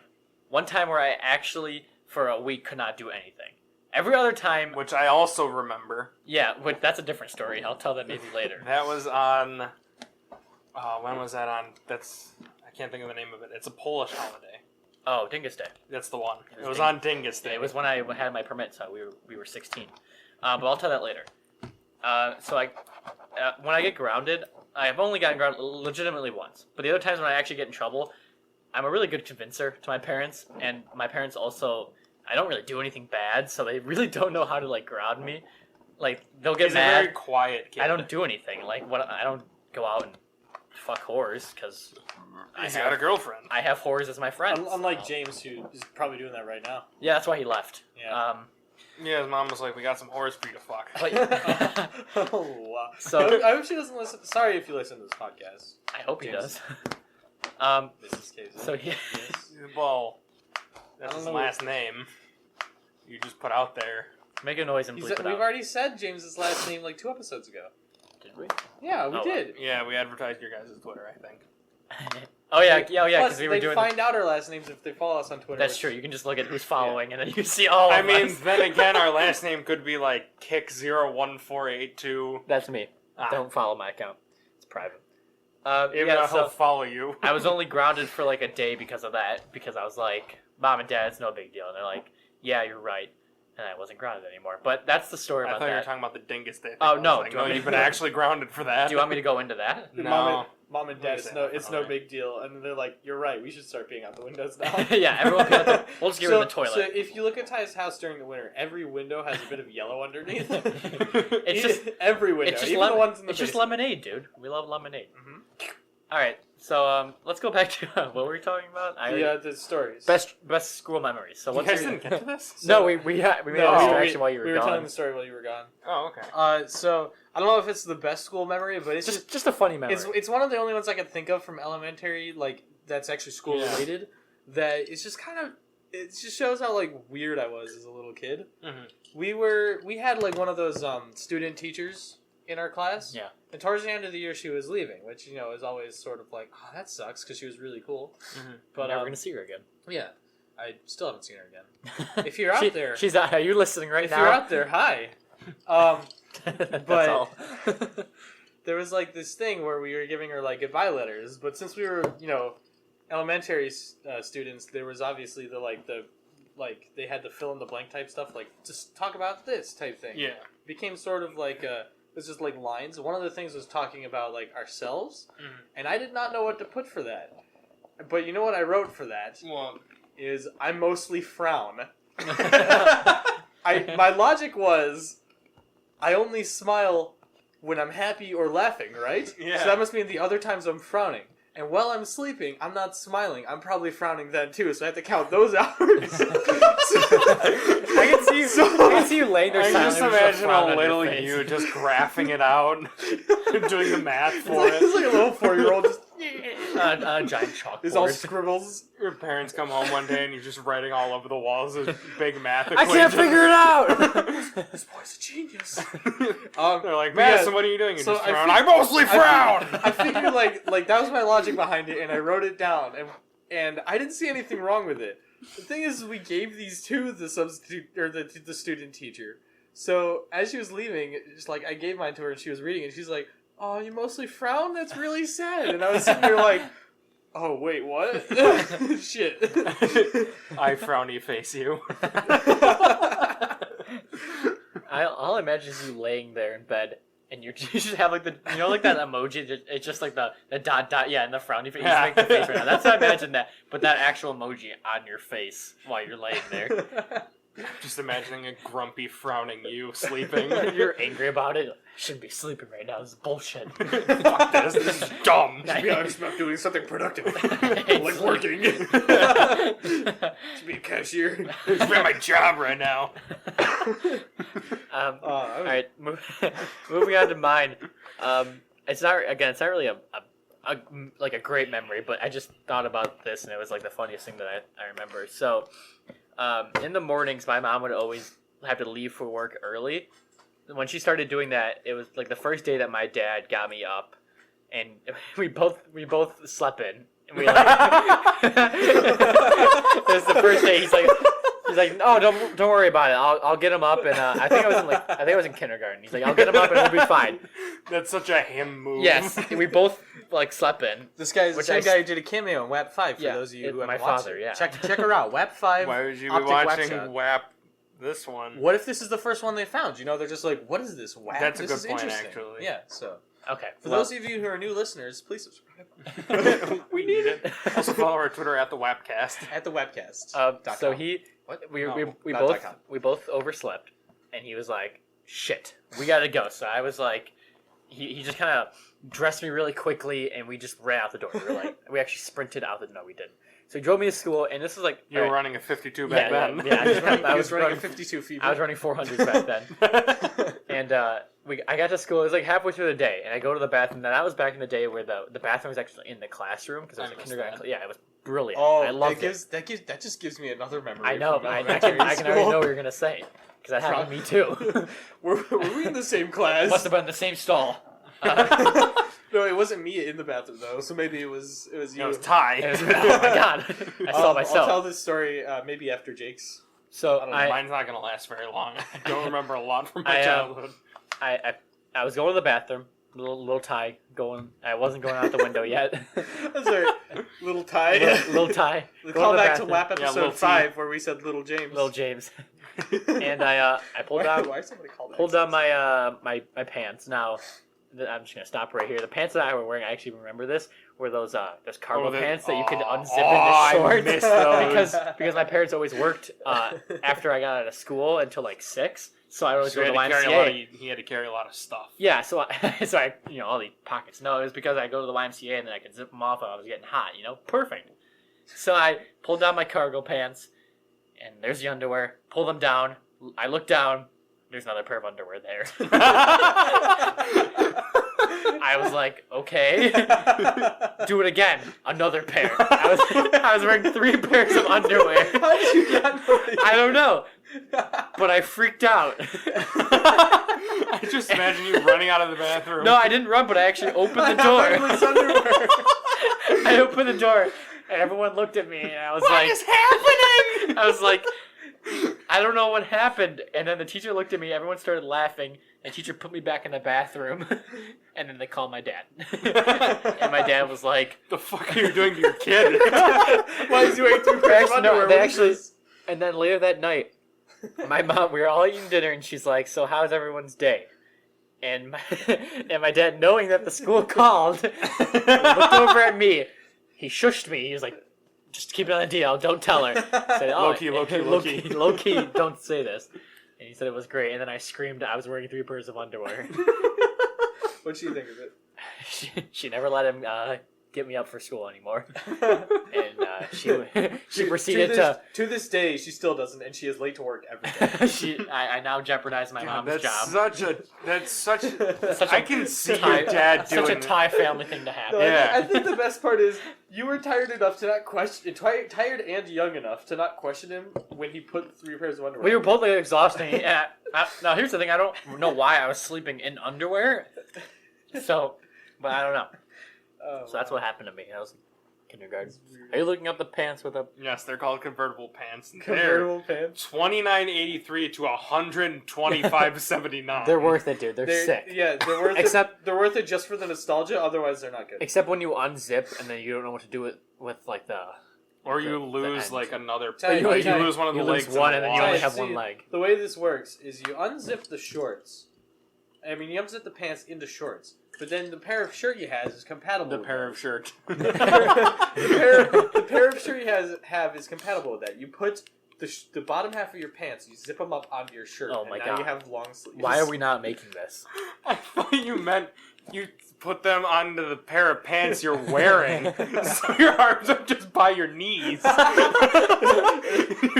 One time where I actually, for a week, could not do anything. Every other time... Which I also remember. Yeah, that's a different story. I'll tell that maybe later. That was on... when was that on? I can't think of the name of it. It's a Polish holiday. Oh, Dingus Day. That's the one. It was on Dingus Day. It was when I had my permit, so we were 16. But I'll tell that later. When I get grounded, I've only gotten grounded legitimately once. But the other times when I actually get in trouble, I'm a really good convincer to my parents, and my parents also, I don't really do anything bad, so they really don't know how to like ground me. Like, they'll get mad. He's a very quiet kid. I don't do anything. Like, I don't go out and fuck whores because he's got a girlfriend. I have whores as my friends. Unlike James, who is probably doing that right now. Yeah, that's why he left. Yeah. Yeah, his mom was like, "We got some whores for you to fuck." Oh wow! So I hope she doesn't listen. Sorry if you listen to this podcast. I hope he James. does. This is Casey. So he. Well, that's his last name. You just put out there. Make a noise and bleep it out. We've already said James's last name like 2 episodes ago. Did we? Yeah, we did. Yeah, we advertised your guys' Twitter, I think. Oh yeah, because we were they doing. Find out our last names if they follow us on Twitter. That's true. You can just look at who's following, and then you see all. I mean, then again, our last name could be like Kick01482. That's me. Don't follow my account. It's private. Even though he'll follow you. I was only grounded for like a day because of that. Because I was like, Mom and Dad, it's no big deal. And they're like, yeah, you're right. And I wasn't grounded anymore. But that's the story about that. I thought you were talking about the Dingus Day thing. Oh, no. Like, no, you've been actually grounded for that. Do you want me to go into that? No. Mom and Dad, it's no big deal. And they're like, you're right, we should start peeing out the windows now. Yeah, everyone peeing out we'll just get rid of the toilet. So if you look at Ty's house during the winter, every window has a bit of yellow underneath. It's just every window, it's just even the ones in the It's just lemonade, dude. We love lemonade. Mm-hmm. All right, so let's go back to what were we talking about? The stories. Best school memories. So You what's guys your... didn't get to this? No, we made a distraction while you were we gone. were telling the story while you were gone. Oh, okay. So I don't know if it's the best school memory, but it's just a funny memory. it's one of the only ones I can think of from elementary, like that's actually school related. That it's just kind of it just shows how like weird I was as a little kid. Mm-hmm. We had like one of those student teachers in our class. Yeah. And towards the end of the year, she was leaving, which is always sort of like, oh, that sucks because she was really cool. Mm-hmm. But never gonna see her again. Yeah, I still haven't seen her again. If you're out there, she's out. Are you listening right if now? you're out there, hi. That's But all. there was like this thing where we were giving her like goodbye letters, but since we were elementary students, there was obviously they had the fill in the blank type stuff, like just talk about this type thing. Yeah. It became sort of like it was just like lines. One of the things was talking about like ourselves, and I did not know what to put for that. But you know what I wrote for that? Well, Is I mostly frown. My logic was I only smile when I'm happy or laughing, right? Yeah. So that must mean the other times I'm frowning. And while I'm sleeping, I'm not smiling. I'm probably frowning then too, so I have to count those hours. I can see you laying there. I can just silently with imagine frown a on your little face. you just graphing it out, doing the math for It's like a little 4-year-old just A giant chalkboard. there's all scribbles. Your parents come home one day and you're just writing all over the walls a big math I equation. can't figure it out. This boy's a genius. They're like, but yeah, Madison, what are you doing? You so just I frown. fig- I mostly frown! I figured like that was my logic behind it, and I wrote it down, and I didn't see anything wrong with it. The thing is, we gave these to the substitute or the student teacher. So as she was leaving, just like I gave mine to her, and she was reading, and she's like, "Oh, you mostly frown? That's really sad." And I was sitting there like, "Oh wait, what? Shit." I frowny face you. I'll imagine you laying there in bed, and you just have like that emoji. It's just like the dot, and the frowny face. You just make the face right now. That's how I imagine that. But that actual emoji on your face while you're laying there. Just imagining a grumpy, frowning you sleeping. You're angry about it. I shouldn't be sleeping right now. This is bullshit. Fuck this. This is dumb. To be honest about doing something productive, like working. To be a cashier. It's been my job right now. All right, moving on to mine. It's not really a great memory, but I just thought about this and it was like the funniest thing that I remember. So, in the mornings, my mom would always have to leave for work early. When she started doing that, it was like the first day that my dad got me up, and we both slept in. And we like, it was the first day. He's like, "No, don't worry about it. I'll get him up." And I think I was in kindergarten. He's like, "I'll get him up and we'll be fine." That's such a him move. Yes, we both like slept in. This guy's the same guy who did a cameo in WHAP 5 for those of you who haven't my watched father, it. yeah. Check her out. WHAP 5. Why would you be Optic watching Whack Shot. WHAP this one? What if this is the first one they found? They're just like, what is this WHAP? That's a this good is point, interesting. actually. Yeah, so. Okay. For those of you who are new listeners, please subscribe. We need it. Also follow our Twitter at the WHAPcast. At the webcast. So Not .com. we both overslept, and he was like, "Shit, we gotta go." So I was like, he just kind of dressed me really quickly, and we just ran out the door. We actually sprinted out the. No, we didn't. So he drove me to school, and this was like You were running a 52 back then. Yeah, I was running a 52 feet. I was running 400s back then, and I got to school. It was like halfway through the day, and I go to the bathroom. Now that was back in the day where the bathroom was actually in the classroom because it was a kindergarten. Yeah, it was brilliant. Oh, I loved it. That just gives me another memory. I know. from I elementary can school. already know what you're gonna say because that happened to me too. Were we in the same class? Must have been in the same stall. No, it wasn't me in the bathroom though. So maybe it was you. It was Ty. Oh my god! I saw myself. I'll tell this story maybe after Jake's. So Mine's not going to last very long. I don't remember a lot from my childhood. I was going to the bathroom. Little Ty going. I wasn't going out the window yet. That's right. Little Ty. Little Ty. We Go call to the back to bathroom. WHAP Yeah, episode Little T. 5 where we said Little James. Little James. And I pulled down my pants. Now I'm just gonna stop right here. The pants that I were wearing, I actually remember this, were those cargo Oh, pants that you could unzip I into shorts. missed those. because my parents always worked after I got out of school until like 6, so I always So go to the he had to carry YMCA. he had to carry a lot of stuff. Yeah, so I all these pockets. No, it was because I go to the YMCA and then I could zip them off when I was getting hot. Perfect. So I pulled down my cargo pants, and there's the underwear. Pull them down. I look down. There's another pair of underwear there. I was like, okay. Do it again. Another pair. I was wearing 3 pairs of underwear. How did you not know that? I don't know. But I freaked out. I just imagine you running out of the bathroom. No, I didn't run, but I actually opened the door. I opened the door, and everyone looked at me, and I was What like, is happening? I was like, I don't know what happened. And then the teacher looked at me, everyone started laughing, and the teacher put me back in the bathroom, and then they called my dad. And my dad was like, The fuck are you doing to your kid? Why is he wearing 3 pairs of underwear? they actually, and then later that night, my mom, we were all eating dinner, and she's like, so how's everyone's day? And my dad, knowing that the school called, looked over at me. He shushed me. He was like, just keep it on the DL. Don't tell her. I said, Low key. low key, don't say this. And he said it was great. And then I screamed I was wearing 3 pairs of underwear. What'd she think of it? She never let him get me up for school anymore. And she proceeded to this day, she still doesn't, and she is late to work every day. I now jeopardize my mom's job. That's such Such I a can see Thai- your dad doing such a Thai family thing to happen. No, Yeah. I think the best part is you were tired enough to not question, tired and young enough to not question him when he put 3 pairs of underwear. We were both like, exhausting. Now here's the thing: I don't know why I was sleeping in underwear. So, but I don't know. So that's what happened to me. I was in kindergarten. Are you looking up the pants with a? Yes, they're called convertible pants. Convertible pants. $29.83 to $125.79. They're worth it, dude. They're sick. Yeah, they're worth Except- it. They're worth it just for the nostalgia. Otherwise, they're not good. Except when you unzip and then you don't know what to do with like the. Or you the lose ends. like another. Tell you Like, what, you lose one of the you lose legs. one in the and then you wash. only have See, one leg. The way this works is you unzip the shorts. I mean, you unzip the pants into shorts, but then the pair of shirt you have is compatible. The with pair that. of shirt. the pair of shirt you have is compatible with that. You put the bottom half of your pants, you zip them up onto your shirt. Oh and my now God. you have long sleeves. Why are we not making this? I thought you meant you put them onto the pair of pants you're wearing, so your arms are just by your knees. You're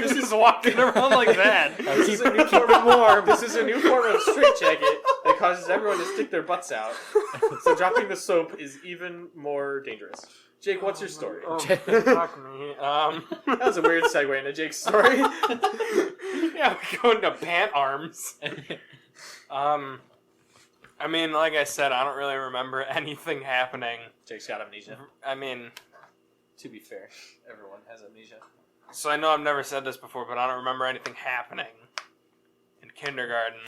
just walking around like that. This is a new form of warm. This is a new form of straitjacket that causes everyone to stick their butts out. So dropping the soap is even more dangerous. Jake, what's your story? Oh, fuck me. That was a weird segue into Jake's story. Yeah, we go into pant arms. I mean, like I said, I don't really remember anything happening. Jake's got amnesia. I mean, To be fair, everyone has amnesia. so I know I've never said this before, but I don't remember anything happening in kindergarten.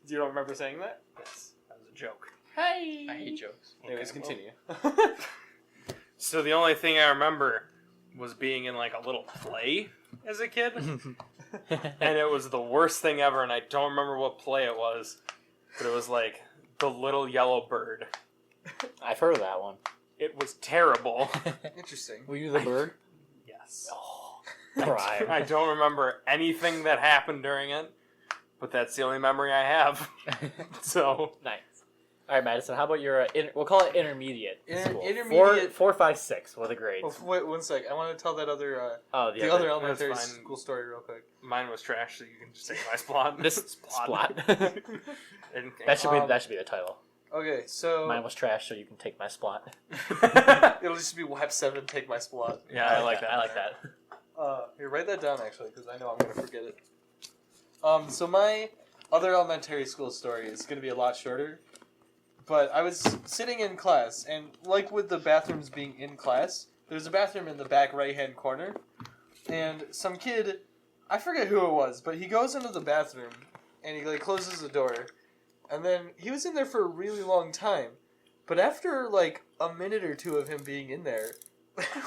You don't remember saying that? Yes, that was a joke. Hey. I hate jokes. Anyways, Okay, continue. So the only thing I remember was being in like a little play as a kid, and it was the worst thing ever, and I don't remember what play it was, but it was like The Little Yellow Bird. I've heard of that one. It was terrible. Interesting. Were you the bird? Yes. Oh, cry. I don't remember anything that happened during it, but that's the only memory I have. So Nice. All right, Madison. How about your? We'll call it intermediate. school. Intermediate- 4, 5, 6 were the grades. Well, wait 1 sec. I want to tell that other The other elementary That's fine. school story real quick. mine was trash, so you can just say my Splot. This Splot. And- that should be the title. Okay, so Mine was trash, so you can take my Splot. it'll just be WHAP 7. Take my Splot. Yeah, I like that. I like that. Here, write that down actually, because I know I'm gonna forget it. So my other elementary school story is gonna be a lot shorter. But I was sitting in class, and like with the bathrooms being in class, there's a bathroom in the back right-hand corner, and some kid, I forget who it was, but he goes into the bathroom, and he like closes the door, and then he was in there for a really long time, but after like a minute or two of him being in there,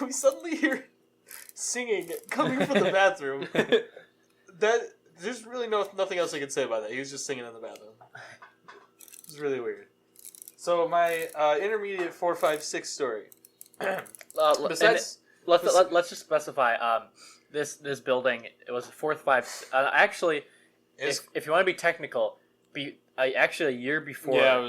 we suddenly hear singing coming from the bathroom. There's really nothing else I can say about that. He was just singing in the bathroom. It was really weird. So my intermediate 4, 5, 6 story Besides, let's just specify. This building, it was the fourth five. Actually, if you want to be technical, actually a year before. Yeah, it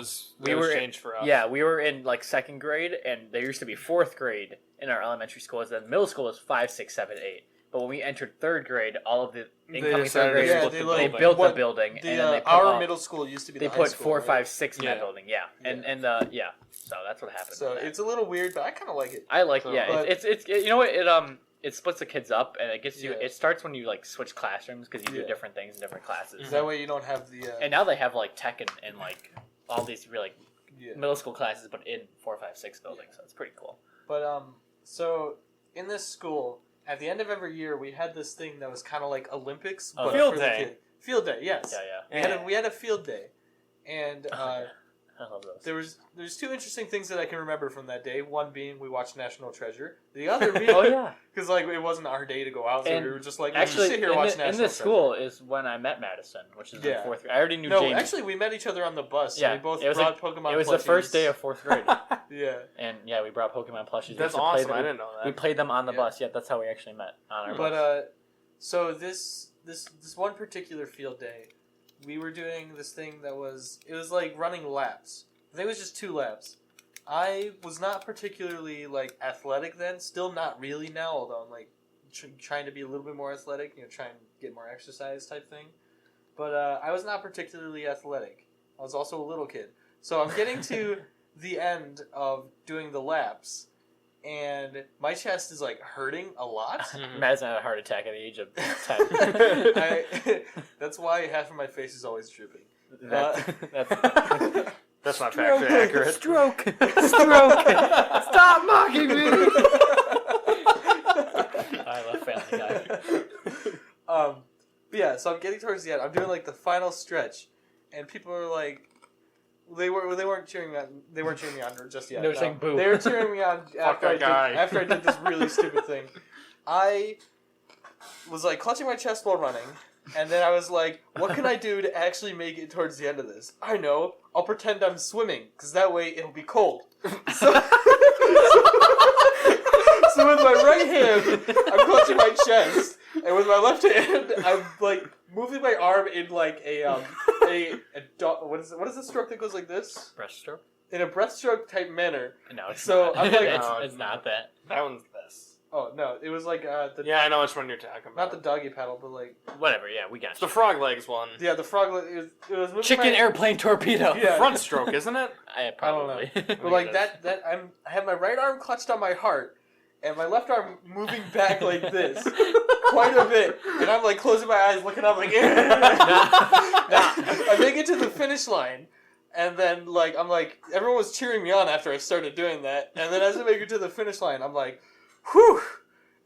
was changed for us. Yeah, we were in like second grade, and there used to be fourth grade in our elementary schools. Then middle school was 5, 6, 7, 8. But when we entered third grade, all of the incoming third graders they built the building, and then they put middle school used to be. They the put high school, 4, right? 5, 6 in Yeah. that building. Yeah, and so that's what happened. So with that. it's a little weird, but I kind of like it. I like So- yeah. but- It's you know what it splits the kids up, and it gets you. Yeah. It starts when you like switch classrooms because you Yeah. do different things in different classes. That way you don't have the. And now they have like tech and like all these really Yeah. middle school classes, but in 4, 5, 6 buildings. So it's pretty cool. But so in this school, at the end of every year, we had this thing that was kind of like Olympics, Oh, but Field for day. the kid. Field day, yes. Yeah. We had a field day, and I love those. there's two interesting things that I can remember from that day. One being we watched National Treasure. The other being Oh yeah. because like it wasn't our day to go out, so And we were just like let's Actually, just sit here and watch National in Treasure. this school is when I met Madison, which is in Yeah. fourth grade. I already knew No, Jamie. actually, we met each other on the bus. Yeah, we both it was brought Pokemon. it was the first plushies. day of fourth grade, Yeah, and yeah, we brought Pokemon plushies. We That's used to play awesome. them- I didn't know We that. played them on the Yeah. bus. Yeah, that's how we actually met on our but bus. so this one particular field day, we were doing this thing that was like running laps. I think it was just 2 laps. I was not particularly like athletic then, still not really now, although I'm like trying to be a little bit more athletic, try and get more exercise type thing. But I was not particularly athletic. I was also a little kid. So I'm getting to the end of doing the laps, and my chest is like hurting a lot. Madison had a heart attack at the age of 10. That's why half of my face is always drooping. That's That's not factually accurate. Stroke. Stop mocking me. I love Family Guy. But yeah, so I'm getting towards the end. I'm doing like the final stretch, and people are like, they weren't cheering me on. They weren't cheering me on just yet. They were saying boo. They were cheering me on after that guy. after I did this really stupid thing. I was like clutching my chest while running, and then I was like, what can I do to actually make it towards the end of this? I know. I'll pretend I'm swimming, because that way it'll be cold. So, so with my right hand, I'm clutching my chest, and with my left hand, I'm like moving my arm in like what is the stroke that goes like this? Breaststroke? In a breaststroke type manner. No, it's So, not. I'm like- it's not that. That one's this. Oh no, it was like Yeah, I know which one you're talking about. not the doggy paddle, but like Whatever, yeah, we got It's the you. frog legs one. yeah, the frog. It was moving Chicken my, airplane torpedo. Yeah. Front stroke, isn't it? Probably. But like that I have my right arm clutched on my heart, and my left arm moving back like this, quite a bit, and I'm like closing my eyes, looking up like. I make it to the finish line, and then like I'm like everyone was cheering me on after I started doing that, and then as I make it to the finish line, I'm like, whew.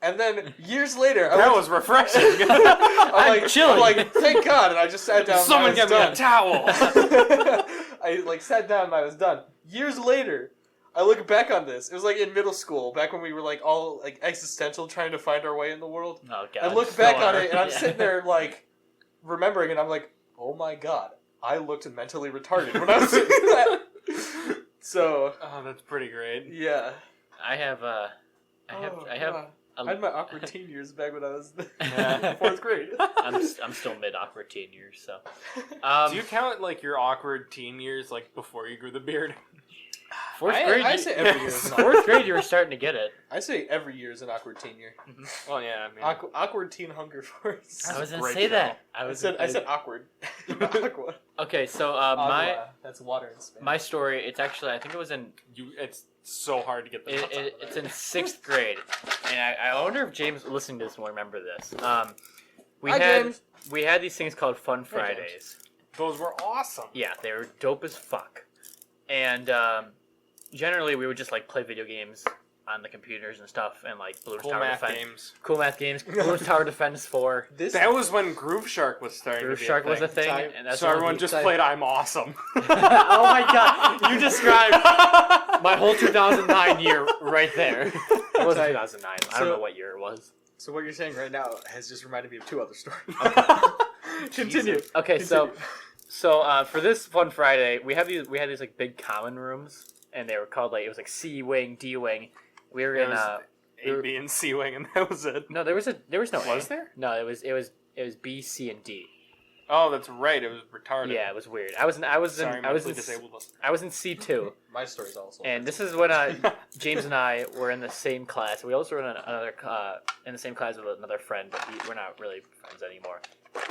And then years later, That was refreshing. I'm chilling. like, thank God, and I just sat down. Someone and I get me was a towel. done. I like sat down and I was done. Years later, I look back on this. It was like in middle school, back when we were like all like existential, trying to find our way in the world. Oh, God. I look back Still on are. it and I'm Yeah. sitting there like remembering, and I'm like, oh my God, I looked mentally retarded when I was doing that. So Oh, that's pretty great. yeah, I have God. I had my awkward teen years back when I was in fourth grade. I'm still mid awkward teen years, so. Do you count like your awkward teen years like before you grew the beard? Fourth grade? I say every year. Is an Fourth grade, you were starting to get it. I say every year is an awkward teen year. Well, yeah, I mean, Awkward teen hunger force. I was gonna great say show. that. I said awkward. Aqua. Okay, so Agua. That's water in Spanish. my story. It's actually I think it was in it's so hard to get the nuts out of it's that. in 6th grade, and I wonder if James listening to this will remember this. We Hi, had James. we had these things called Fun James. Fridays. Those were awesome. Yeah, they were dope as fuck. And generally, we would just like play video games on the computers and stuff, and like Bloons Cool Tower math Defense. games. Cool math games. Bloons Tower Defense 4. This That was when Groove Shark was starting Groove to be Shark a was thing. a thing, Time- and that's So one of everyone the- just played I'm Awesome. Oh my god, you described my whole 2009 year right there. It wasn't 2009. I don't So- know what year it was. So what you're saying right now has just reminded me of 2 other stories. Continue. Okay, so for this Fun Friday, we had these like big common rooms, and they were called like it was like C wing, D wing, We were It in was we A, were- B, and C wing, and that was it. no, there was no Was A. there? No, it was B, C, and D. Oh, that's right. It was retarded. Yeah, it was weird. I was Sorry, in mentally disabled listener. I was in C2, My story's also. and this is when James and I were in the same class. We also were in another in the same class with another friend, but we're not really friends anymore.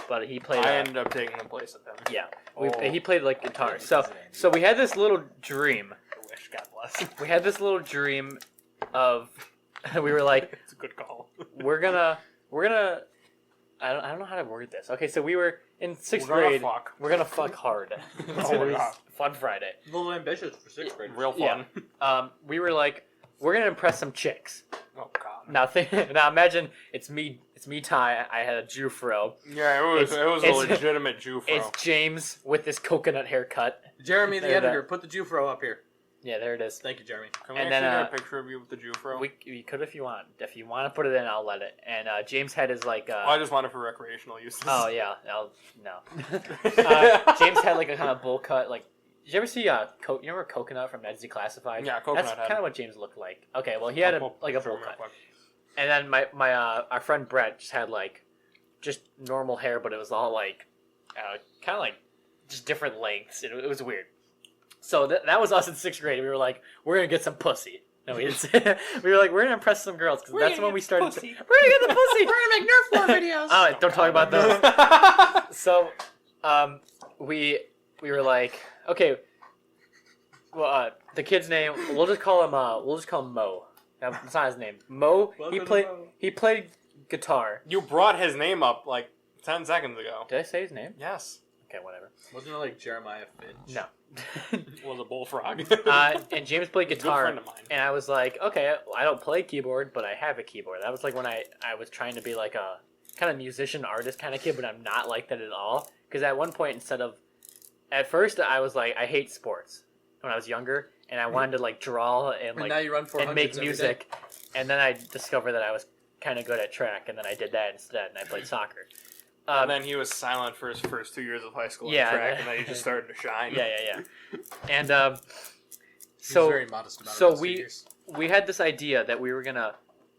But he played. I ended up taking the place of him. Yeah, Oh. he played like guitar. So we had this little dream. I wish, God bless. We had this little dream of we were like, It's a good call. we're gonna I don't know how to word this. Okay, so we were in 6th We're gonna grade. fuck. We're gonna fuck hard. Oh my God. Fun Friday. a little ambitious for 6th grade. Real fun. We were like, we're gonna impress some chicks. Oh God. Now imagine it's me, Ty. I had a Jufro. Yeah, it was a it's- legitimate Jufro. It's James with this coconut haircut. Jeremy, the There, editor, there. put the Jufro up here. Yeah, there it is. Thank you, Jeremy. Can we and actually then, get a picture of you with the Jufro? We could if you want. If you want to put it in, I'll let it. And James had his like. Oh, I just want it for recreational uses. Oh yeah, no. James had like a kind of bowl cut. Like, did you ever see you remember Coconut from Ned's Declassified? Yeah, Coconut That's had- kind of what James looked like. Okay, well he had a I'll like a show bowl him real cut, quick. and then my our friend Brett just had like just normal hair, but it was all like kind of like just different lengths. It was weird. So that was us in 6th grade. We were like, we're gonna get some pussy. No, we didn't say. We were like, we're gonna impress some girls because that's when we started. We're gonna get the pussy. We're gonna make Nerf War videos. Oh, don't talk about those. So, we were like, okay, well, the kid's name, we'll just call him Mo. No, that's not his name. Mo. Welcome to Mo. He played guitar. You brought his name up like 10 seconds ago. Did I say his name? Yes. Okay, whatever. Wasn't it like Jeremiah Finch? No. It was a bullfrog. And James played He's a good guitar, friend of mine. and I was like, okay, I don't play keyboard, but I have a keyboard. That was like when I was trying to be like a kind of musician artist kind of kid, but I'm not like that at all. Because at one point, at first I was like, I hate sports when I was younger, and I wanted to like draw and And like now you run 400s and make every day. music, and then I discovered that I was kind of good at track, and then I did that instead, and I played soccer. And then he was silent for his first 2 years of high school Yeah, in track, and then he just started to shine. Yeah. And He's so very modest about so it. we had this idea that we were gonna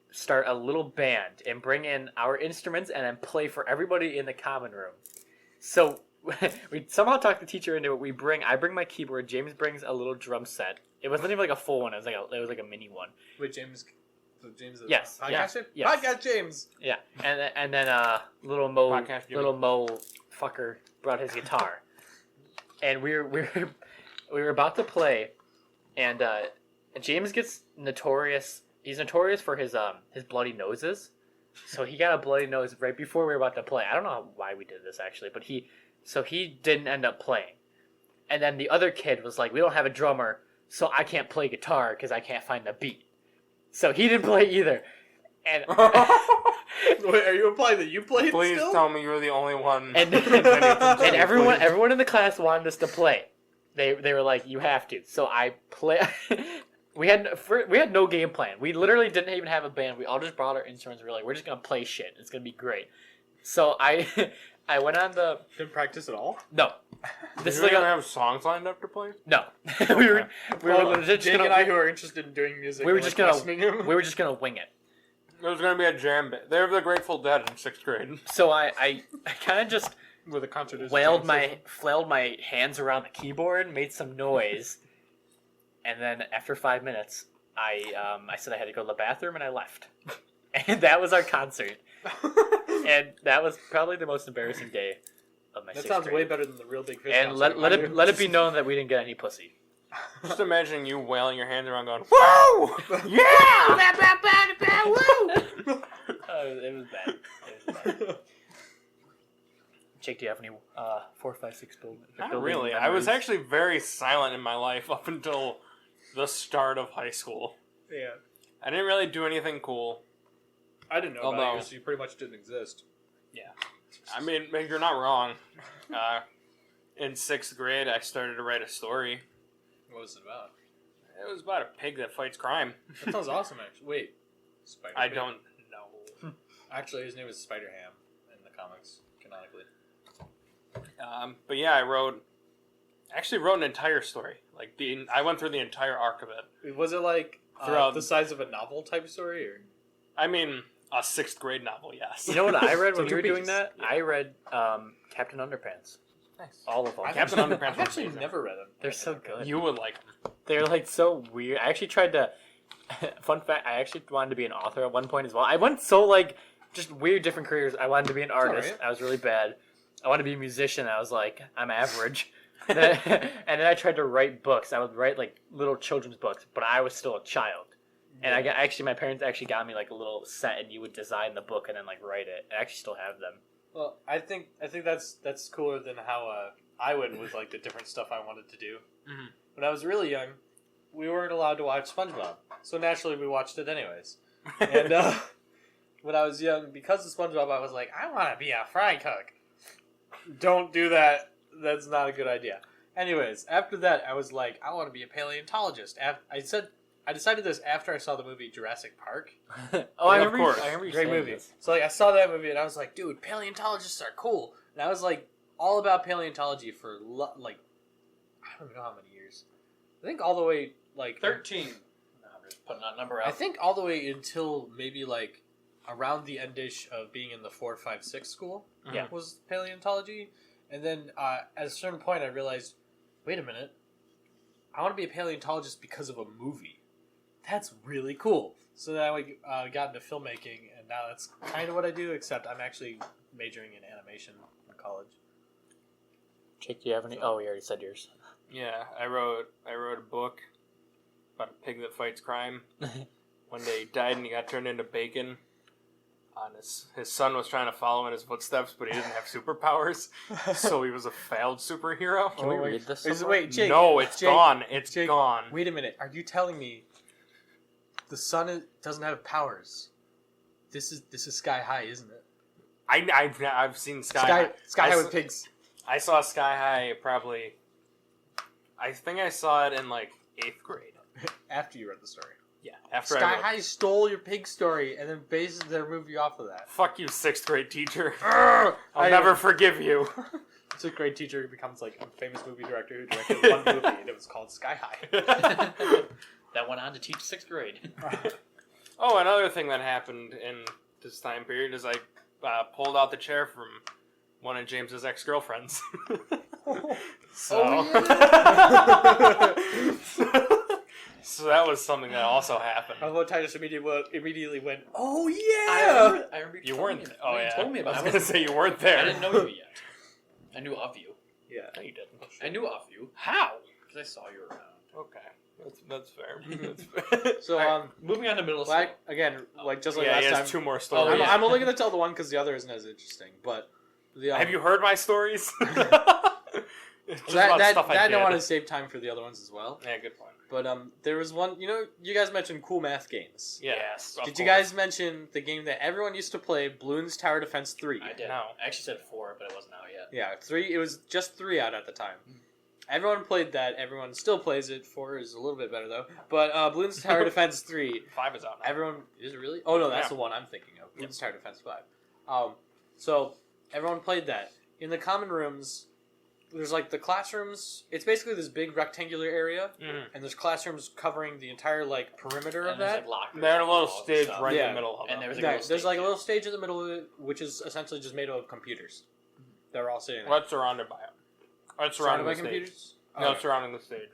start a little band and bring in our instruments and then play for everybody in the common room. So we somehow talked the teacher into it. I bring my keyboard. James brings a little drum set. It wasn't even like a full one. It was like a mini one. Wait, James. So James is Yes, podcast yeah, James? yes. Podcast James. Yeah, and then little Mo Podcast fucker brought his guitar, and we were about to play, and James gets notorious. He's notorious for his bloody noses, so he got a bloody nose right before we were about to play. I don't know why we did this actually, but he didn't end up playing, and then the other kid was like, "We don't have a drummer, so I can't play guitar because I can't find the beat." So he didn't play either, and Wait, are you implying that you played Please still? tell me you're the only one. and everyone in the class wanted us to play. They were like, "You have to." So I play. we had no game plan. We literally didn't even have a band. We all just brought our instruments. We were like, "We're just gonna play shit. It's gonna be great." So I went on the Didn't practice at all? no. This is you like gonna have songs lined up to play? no. we were legit just Jake gonna, and I, who are interested in doing music, we were were just questioning him. we were just gonna wing it. It was gonna be a jam band. They were the Grateful Dead in 6th grade. So I kind of just With a concert. flailed my hands around the keyboard, made some noise, and then after 5 minutes, I said I had to go to the bathroom and I left, and that was our concert, and that was probably the most embarrassing day of my That 6th sounds grade. way better than the Real Big Fish. And concert. let it be known that we didn't get any pussy. Just imagining you wailing your hands around going, whoa! Yeah! It was bad. Jake, do you have any 4, 5, 6 building? Not really. I was actually very silent in my life up until the start of high school. Yeah. I didn't really do anything cool. I didn't know Although- about you, so you pretty much didn't exist. I mean, you're not wrong. In 6th grade, I started to write a story. What was it about? It was about a pig that fights crime. That sounds awesome, actually. Wait. Spider I Pig? don't know. Actually, his name is Spider Ham in the comics, canonically. But yeah, I wrote an entire story. I went through the entire arc of it. Was it like Throughout the size of a novel type story, or I mean, a 6th grade novel, yes. You know what I read when So we were 2 doing pages. that? Yeah. I read Captain Underpants. Nice. All of them. Captain Underpants I've were actually amazing. never read them. They're so good. You would like them. They're like so weird. I actually tried to. Fun fact: I actually wanted to be an author at one point as well. I went so like just weird different careers. I wanted to be an artist. alright. I was really bad. I wanted to be a musician. I was like, I'm average. And then I tried to write books. I would write like little children's books, but I was still a child. And I got my parents actually got me like a little set, and you would design the book and then like write it. I actually still have them. Well, I think that's cooler than how I went with like the different stuff I wanted to do. Mhm. When I was really young, we weren't allowed to watch SpongeBob, so naturally we watched it anyways. And when I was young, because of SpongeBob, I was like, I want to be a fry cook. Don't do that. That's not a good idea. Anyways, after that, I was like, I want to be a paleontologist. I decided this after I saw the movie Jurassic Park. Oh, Yeah, of course. I remember you Great saying movie. this. So like I saw that movie and I was like, dude, paleontologists are cool. And I was like all about paleontology for like I don't know how many years. I think all the way like 13. No, I'm just putting that number I out. think all the way until maybe like around the endish of being in the 4, 5, 6 school. Yeah. Was paleontology, and then at a certain point I realized, wait a minute, I want to be a paleontologist because of a movie. That's really cool. So then I got into filmmaking, and now that's kind of what I do, except I'm actually majoring in animation in college. Jake, do you have any? Oh, we already said yours. Yeah, I wrote a book about a pig that fights crime. One day he died and he got turned into bacon. His son was trying to follow in his footsteps, but he didn't have superpowers, so he was a failed superhero. Can we Oh, read this? Wait, Jake. No, it's Jake, gone. It's Jake, gone. Wait a minute. Are you telling me the sun doesn't have powers? This is Sky High, isn't it? I've seen Sky Sky High I with s- pigs. I saw Sky High probably. I think I saw it in like 8th grade. After you read the story. Yeah, after Sky I wrote, High stole your pig story and then based their movie off of that. fuck you, 6th grade teacher. I'll I'll never forgive you. 6th grade teacher becomes like a famous movie director who directed one movie and it was called Sky High. That went on to teach 6th grade. Oh, another thing that happened in this time period is I pulled out the chair from one of James's ex-girlfriends. So, so that was something that also happened. Although Titus immediately went, oh I yeah! remember You telling weren't. me about- Oh you yeah. told me about I it. was gonna say you weren't there. I didn't know you yet. I knew of you. Yeah. No, you didn't. I knew of you. How? Because I saw you around. Okay, that's fair. That's fair. So, Alright, moving on to middle school. like, again, like just like yeah, he last has time. 2 more I'm, stories. I'm only going to tell the one because the other isn't as interesting. But the, Have you heard my stories? Just that about stuff I did. don't want to save time for the other ones as well. Yeah, good point. But there was one. You know, you guys mentioned cool math games. Yes. of Did you course. guys mention the game that everyone used to play, Bloons Tower Defense 3? I did. No. I actually said 4, but it wasn't out yet. Yeah, 3. It was just 3 out at the time. Everyone played that. Everyone still plays it. 4 is a little bit better though. But Bloons Tower Defense 3. 5 is out now. Everyone is it really? Oh no, that's Yeah. the one I'm thinking of. Bloons Tower Defense 5. So everyone played that in the common rooms. There's like the classrooms. It's basically this big rectangular area, Mhm. and there's classrooms covering the entire like perimeter of And there's that. like lockers. They're in a little and all stage stuff. right in Yeah. the middle of And them. there was Yeah, little there's like a stage. little stage in the middle of it, which is essentially just made up of computers. They're all sitting there. What's surrounded by it? What's surrounding Surrounded the by stage? computers? No, Okay. surrounding the stage.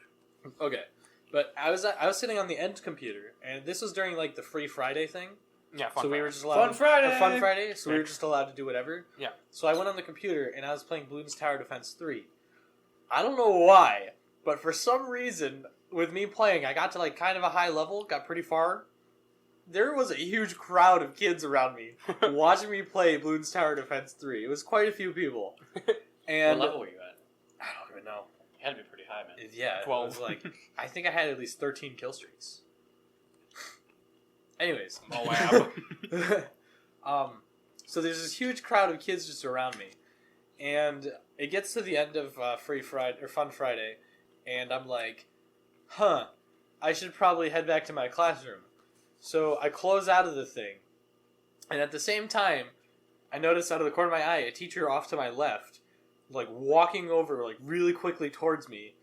Okay, but I was sitting on the end computer, and this was during like the Free Friday thing. Yeah, fun. So we fact. were just allowed Fun Friday! a Fun Friday. So we Yeah. were just allowed to do whatever. Yeah. So I went on the computer and I was playing Bloons Tower Defense 3. I don't know why, but for some reason, with me playing, I got to like kind of a high level, got pretty far. There was a huge crowd of kids around me watching me play Bloons Tower Defense 3. It was quite a few people. And What level were you at? I don't even know. You had to be pretty high, man. Yeah, 12. it was like I think I had at least 13 kill streaks. Anyways, Moab. so there's this huge crowd of kids just around me, and it gets to the end of Free Friday or Fun Friday, and I'm like, I should probably head back to my classroom. So I close out of the thing, and at the same time, I notice out of the corner of my eye a teacher off to my left, like walking over like really quickly towards me,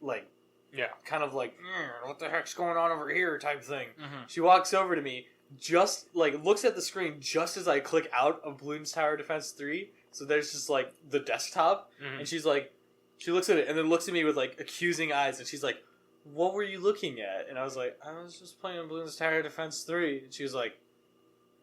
like Yeah. kind of like, what the heck's going on over here type thing. Mm-hmm. She walks over to me, just like looks at the screen just as I click out of Bloons Tower Defense 3. So there's just like the desktop, Mm-hmm. and she's like, she looks at it and then looks at me with like accusing eyes, and she's like, "What were you looking at?" And I was like, "I was just playing Bloons Tower Defense 3." And she was like,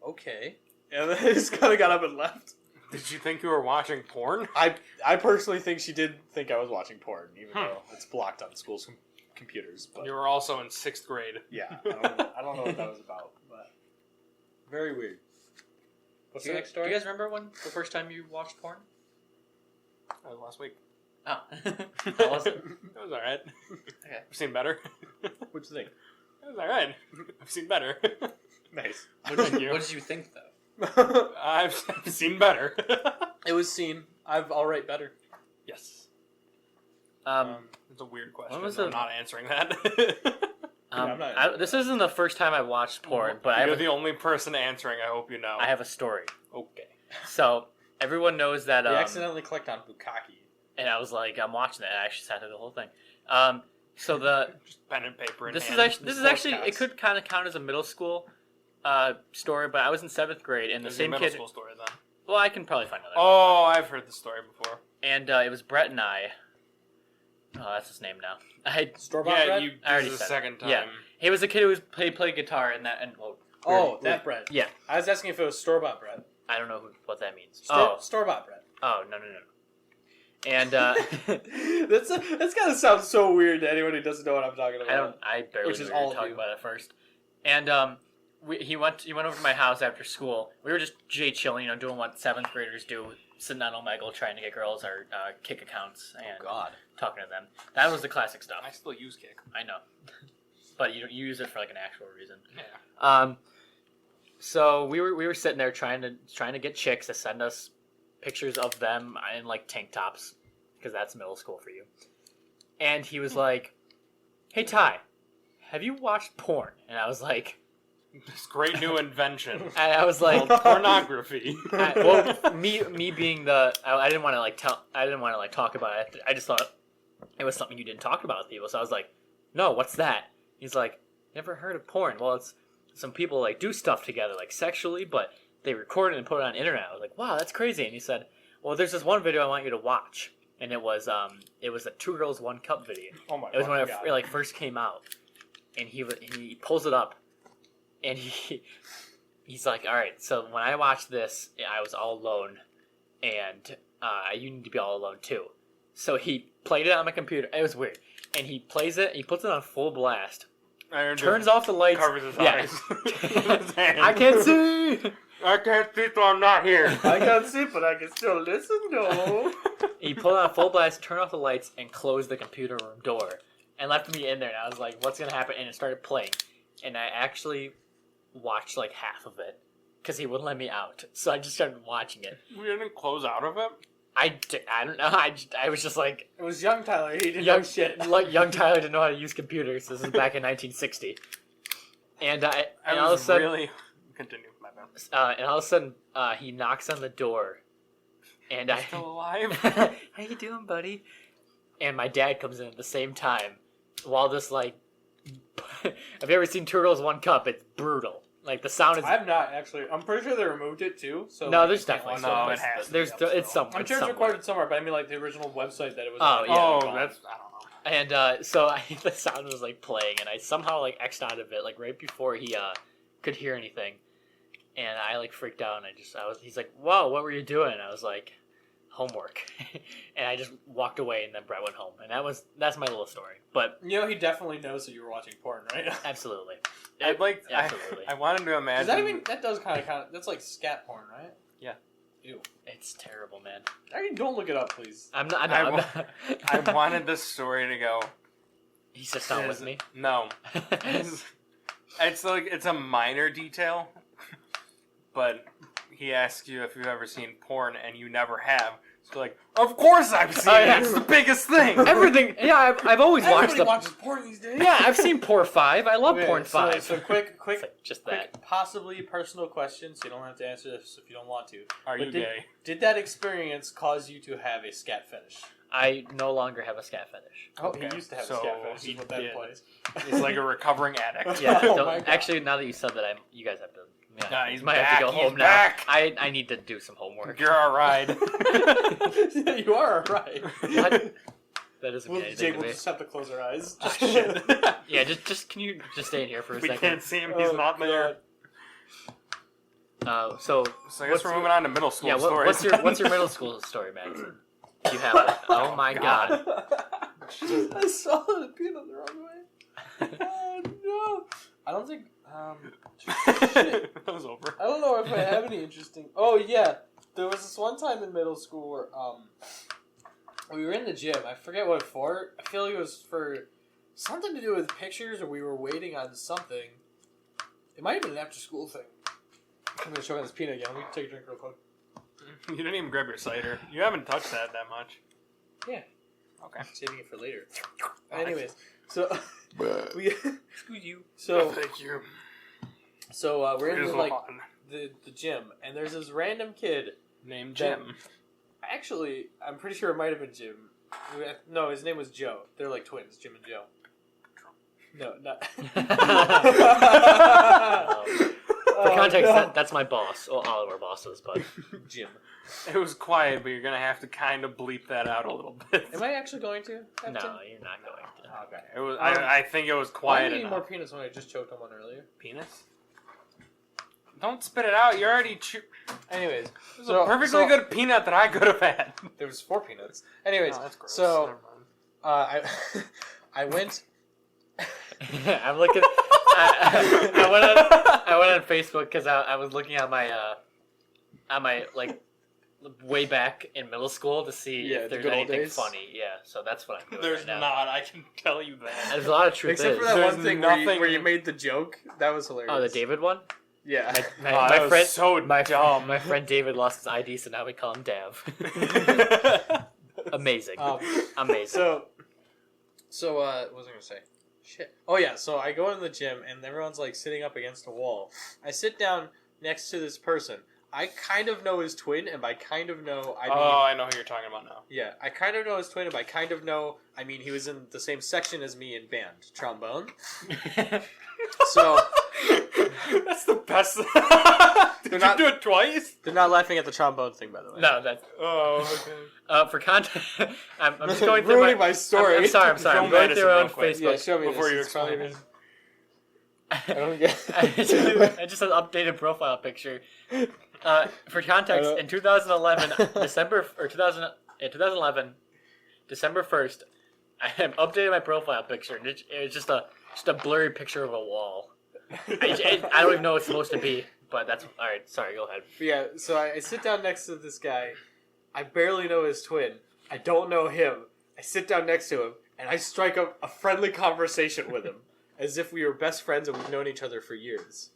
"Okay," and then I just kind of got up and left. Did you think you were watching porn? I personally think she did think I was watching porn, even though it's blocked on school's computers. But You were also in 6th grade. yeah, I don't know what that was about, but very weird. What's Do the you, next story? do you guys remember when the first time you watched porn? That was last week. Oh. How was it? It was alright. Okay. I've seen better. What'd you think? It was alright. I've seen better. Nice. Thank you. What did you think, though? I've seen better. It was seen. I've all right better. Yes. Um, It's a weird question. was I'm the- not answering that. I'm not- this isn't the first time I watched porn, but You're the only person answering. I hope you know. I have a story. Okay. So everyone knows that. We accidentally clicked on Bukkake. And I was like, I'm watching it. And I actually sat through the whole thing. So the Just pen and paper in this hand. is actually it could kind of count as a middle school story, but I was in 7th grade, and the There's same your middle kid. school story then. Well, I can probably find another. Oh, I've heard the story before. And it was Brett and I. Oh, that's his name now. Store-bought Yeah, bread? you. I already This is the said it. second time. Yeah. He was a kid who was played guitar and that. And well, Oh, that bread. Yeah. I was asking if it was store-bought bread. I don't know what that means. Store-bought bread. Oh no. And That's gotta sound so weird to anyone who doesn't know what I'm talking about. I barely Which is knew what all you of were talking you. about at first. And he went over to my house after school. We were just chilling, doing what 7th graders do, sitting on Omegle trying to get girls our Kick accounts and God. talking to them. That was the classic stuff. I still use Kick. I know, but you use it for like an actual reason. Yeah. So we were sitting there trying to get chicks to send us pictures of them in like tank tops, because that's middle school for you. And he was like, "Hey Ty, have you watched porn?" And I was like, This great new invention. and I was like, called pornography. me being the I didn't want to talk about it. I just thought it was something you didn't talk about with people. So I was like, "No, what's that?" He's like, "Never heard of porn?" Well, it's some people like do stuff together like sexually, but they record it and put it on the internet. I was like, "Wow, that's crazy." And he said, "Well, there's this one video I want you to watch." And it was a 2 girls 1 cup video. Oh my It was when it God. like first came out, and he pulls it up, and he's like, "All right, so when I watched this, I was all alone, and you need to be all alone too." So he played it on my computer. It was weird, and he plays it. And he puts it on full blast, turns off the lights, Covers his yeah. eyes. With his hand. I can't see. I can't see, so I'm not here. I can't see, but I can still listen, though. He pulled it on full blast, turned off the lights, and closed the computer room door, and left me in there. And I was like, "What's gonna happen?" And it started playing, and I actually watched like half of it because he wouldn't let me out. So I just started watching it. We didn't close out of it. I don't know. I was just like It was young Tyler. He didn't know young shit. like young Tyler didn't know how to use computers. This is back in 1960, and I all of a was sudden, really... Continue, my bad. and all of a sudden, he knocks on the door, and You're still alive? How you doing, buddy? And my dad comes in at the same time, while this like, have you ever seen 2 girls 1 cup? It's brutal. Like the sound is. I've not actually. I'm pretty sure they removed it too. So No, like, there's you can't definitely watch No, it. it has to There's be up it's still. somewhere. I'm sure it's recorded somewhere, but I mean like the original website that it was. Oh, on. yeah. Oh, gone. that's... I don't know. And so the sound was like playing, and I somehow like X'd out of it like right before he could hear anything, and I like freaked out, and he's like, "Whoa, what were you doing?" And I was like, "Homework," and I just walked away, and then Brett went home, and that's my little story. But You know, he definitely knows that you were watching porn, right? absolutely, I'd like... absolutely, I wanted to imagine... Does that even? That does kind of. That's like scat porn, right? Yeah. Ew. it's terrible, man. I mean, don't look it up, please. I'm not. I I'm wa- not. I wanted this story to go... He's just not with me. No. It's like it's a minor detail, but he asks you if you've ever seen porn, and you never have. So like, of course I've seen Oh, it. yeah. It's the biggest thing. Everything. Yeah, I've always watched Everybody the. watches porn these days. Yeah, I've seen Porn 5. I love Okay, Porn 5. So quick, It's like just that. quick, possibly personal question. So you don't have to answer this if you don't want to. Are But you did- gay? Did that experience cause you to have a scat fetish? I no longer have a scat fetish. Oh, Okay, he used to have so a scat fetish. he Is what that did. plays. He's like a recovering addict. Yeah. Oh don't- my God. actually, now that you said that, you guys have to. Yeah, Nah, he's might have to back, go he's home back. now. I need to do some homework. You're all right. You are right. What? That doesn't Well, mean anything Jake to will me. just have to close our eyes. Oh, shit. Yeah, just can you just stay in here for a We second? can't see him. He's not there. So So I guess we're moving on to middle school yeah, stories. what's your middle school story, Madison? Do you have one? Oh my god. I saw the peanut the wrong way. Oh no! I don't think. Shit. That was over. I don't know if I have any interesting. Oh yeah, there was this one time in middle school where we were in the gym. I forget what for. I feel like it was for something to do with pictures, or we were waiting on something. It might have been an after school thing. I'm gonna choke on this peanut again. Let me take a drink real quick. You didn't even grab your cider. You haven't touched that much. Yeah. Okay. I'm saving it for later. Anyways, so we. Excuse you. So Thank you. we're in Here's the, like one. the gym, and there's this random kid. Named that- Jim. Actually, I'm pretty sure it might have been Jim. No, his name was Joe. They're like twins, Jim and Joe. No, not. For context, no. that's my boss. Well, all of our bosses, but Jim. It was quiet, but you're gonna have to kind of bleep that out a little bit. Am I actually going to? no, Captain? you're not going to. Okay. It was. Um, I think it was Why quiet am I eating more enough. peanuts when I just choked on one earlier? Penis. Don't spit it out. You already chewed. Anyways, It was a perfectly good peanut that I could have had. There was 4 peanuts. Anyways, Oh, that's gross. so Never mind. I I went. I'm looking. I went on Facebook because I was looking at my like way back in middle school to see Yeah, the if there's good old anything days. funny. Yeah, so that's what I'm doing There's right now. not. I can tell you that. There's a lot of truth. Except for is. that There's one thing where you, nothing- where you made the joke. That was hilarious. Oh, the David one. Yeah. My, Oh, that my was friend, so dumb. my friend David lost his ID, so now we call him Dav. Amazing, amazing. So what was I gonna say? Shit. Oh yeah. So I go in the gym and everyone's like sitting up against a wall. I sit down next to this person. I kind of know his twin, and by kind of know, I mean I know who you're talking about now. yeah. I kind of know his twin, and by kind of know, I mean he was in the same section as me in band, trombone. So That's the best. Did you not- do it twice? they're not laughing at the trombone thing, by the way. No, that's Oh, okay. for context. I'm just going through Ruining my story. I'm sorry. I'm Show going through Madison our own real quick. Yeah, Facebook. show me Before this. you It's probably explain it. I don't get. I just an updated profile picture. For context, in 2011, December 2011, December 1st, I have updated my profile picture, and it's just a blurry picture of a wall. I don't even know what it's supposed to be, but that's all right. Sorry, go ahead. But yeah, so I sit down next to this guy. I barely know his twin. I don't know him. I sit down next to him, and I strike up a friendly conversation with him, as if we were best friends and we've known each other for years.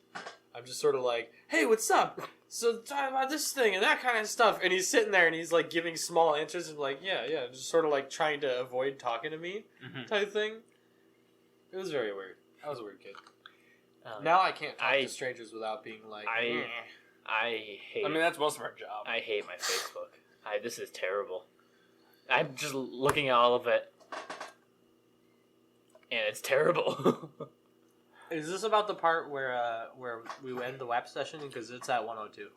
I'm just sort of like, hey, what's up? So talk about this thing and that kind of stuff. And he's sitting there and he's like giving small answers and like, yeah, just sort of like trying to avoid talking to me type thing. It was very weird. I was a weird kid. Now I can't talk to strangers without being like, I hate. I mean, that's most of our job. I hate my Facebook. This is terrible. I'm just looking at all of it, and it's terrible. Is this about the part where we end the WHAP session because it's at 102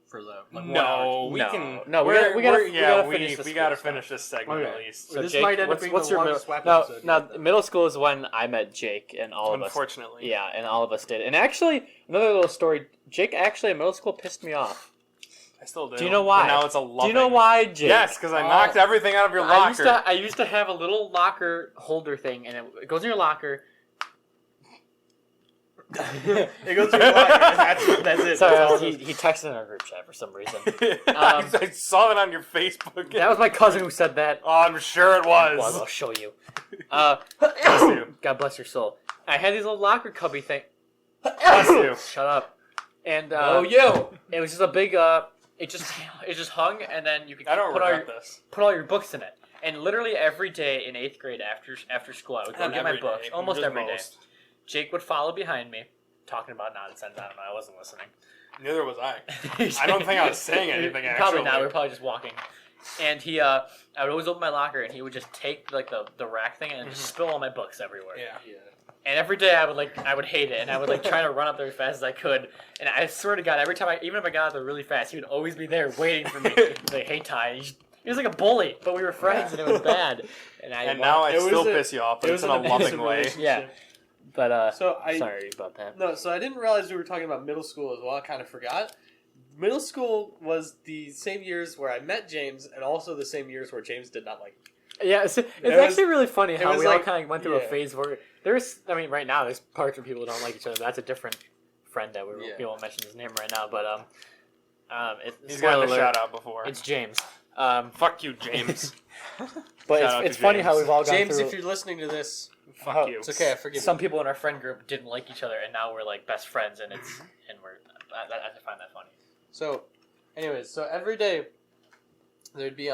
for the like 1 hour? No, we No. can. No, we gotta finish this we gotta first finish this segment Okay. at least. So This Jake, might end up what's, being what's the your longest WHAP now? episode. Now, middle school is when I met Jake, and all of us. Unfortunately, Yeah, and all of us did. And actually, another little story. Jake actually in middle school pissed me off. I still do. Do you know why? But now it's a loving. Do you know why, Jake? Yes, because I knocked everything out of your locker. I used to have a little locker holder thing, and it goes in your locker. it goes through your locker. That's it. Sorry, That's all he texted in our group chat for some reason. I saw it on your Facebook. That was my cousin who said that. Oh, I'm sure it was. Well, I'll show you. Bless you. God bless your soul. I had these little locker cubby thing. Bless you. Shut up. And yo. it was just a big. It just hung, and then you could I don't put all regret your this. put all your books in it. And literally every day in 8th grade after school, I would go Not get my every books. day, Almost just every day. most. Jake would follow behind me, talking about nonsense. I don't know. I wasn't listening. Neither was I. I don't think I was saying anything, Probably actually. not. We were probably just walking. And I would always open my locker, and he would just take like the rack thing and just spill all my books everywhere. Yeah. And every day I would hate it, and I would like try to run up there as fast as I could. And I swear to God, every time even if I got out there really fast, he would always be there waiting for me. Like, hey Ty, he was like a bully, but we were friends, and it was bad. And now I still piss you off, but it's in a loving way. Yeah. But sorry about that. No, so I didn't realize we were talking about middle school as well. I kind of forgot. Middle school was the same years where I met James, and also the same years where James did not like me. Yeah, it's actually really funny how we all like, kind of went through a phase where right now there's parts where people don't like each other. That's a different friend that we won't mention his name right now, but he's gotten a shout out before. It's James. Fuck you, James. But it's funny how we've all gone James, through. if you're listening to this, fuck you. It's okay. I forgive you. Some people in our friend group didn't like each other, and now we're like best friends, and I find that funny. So, anyways, so every day there'd be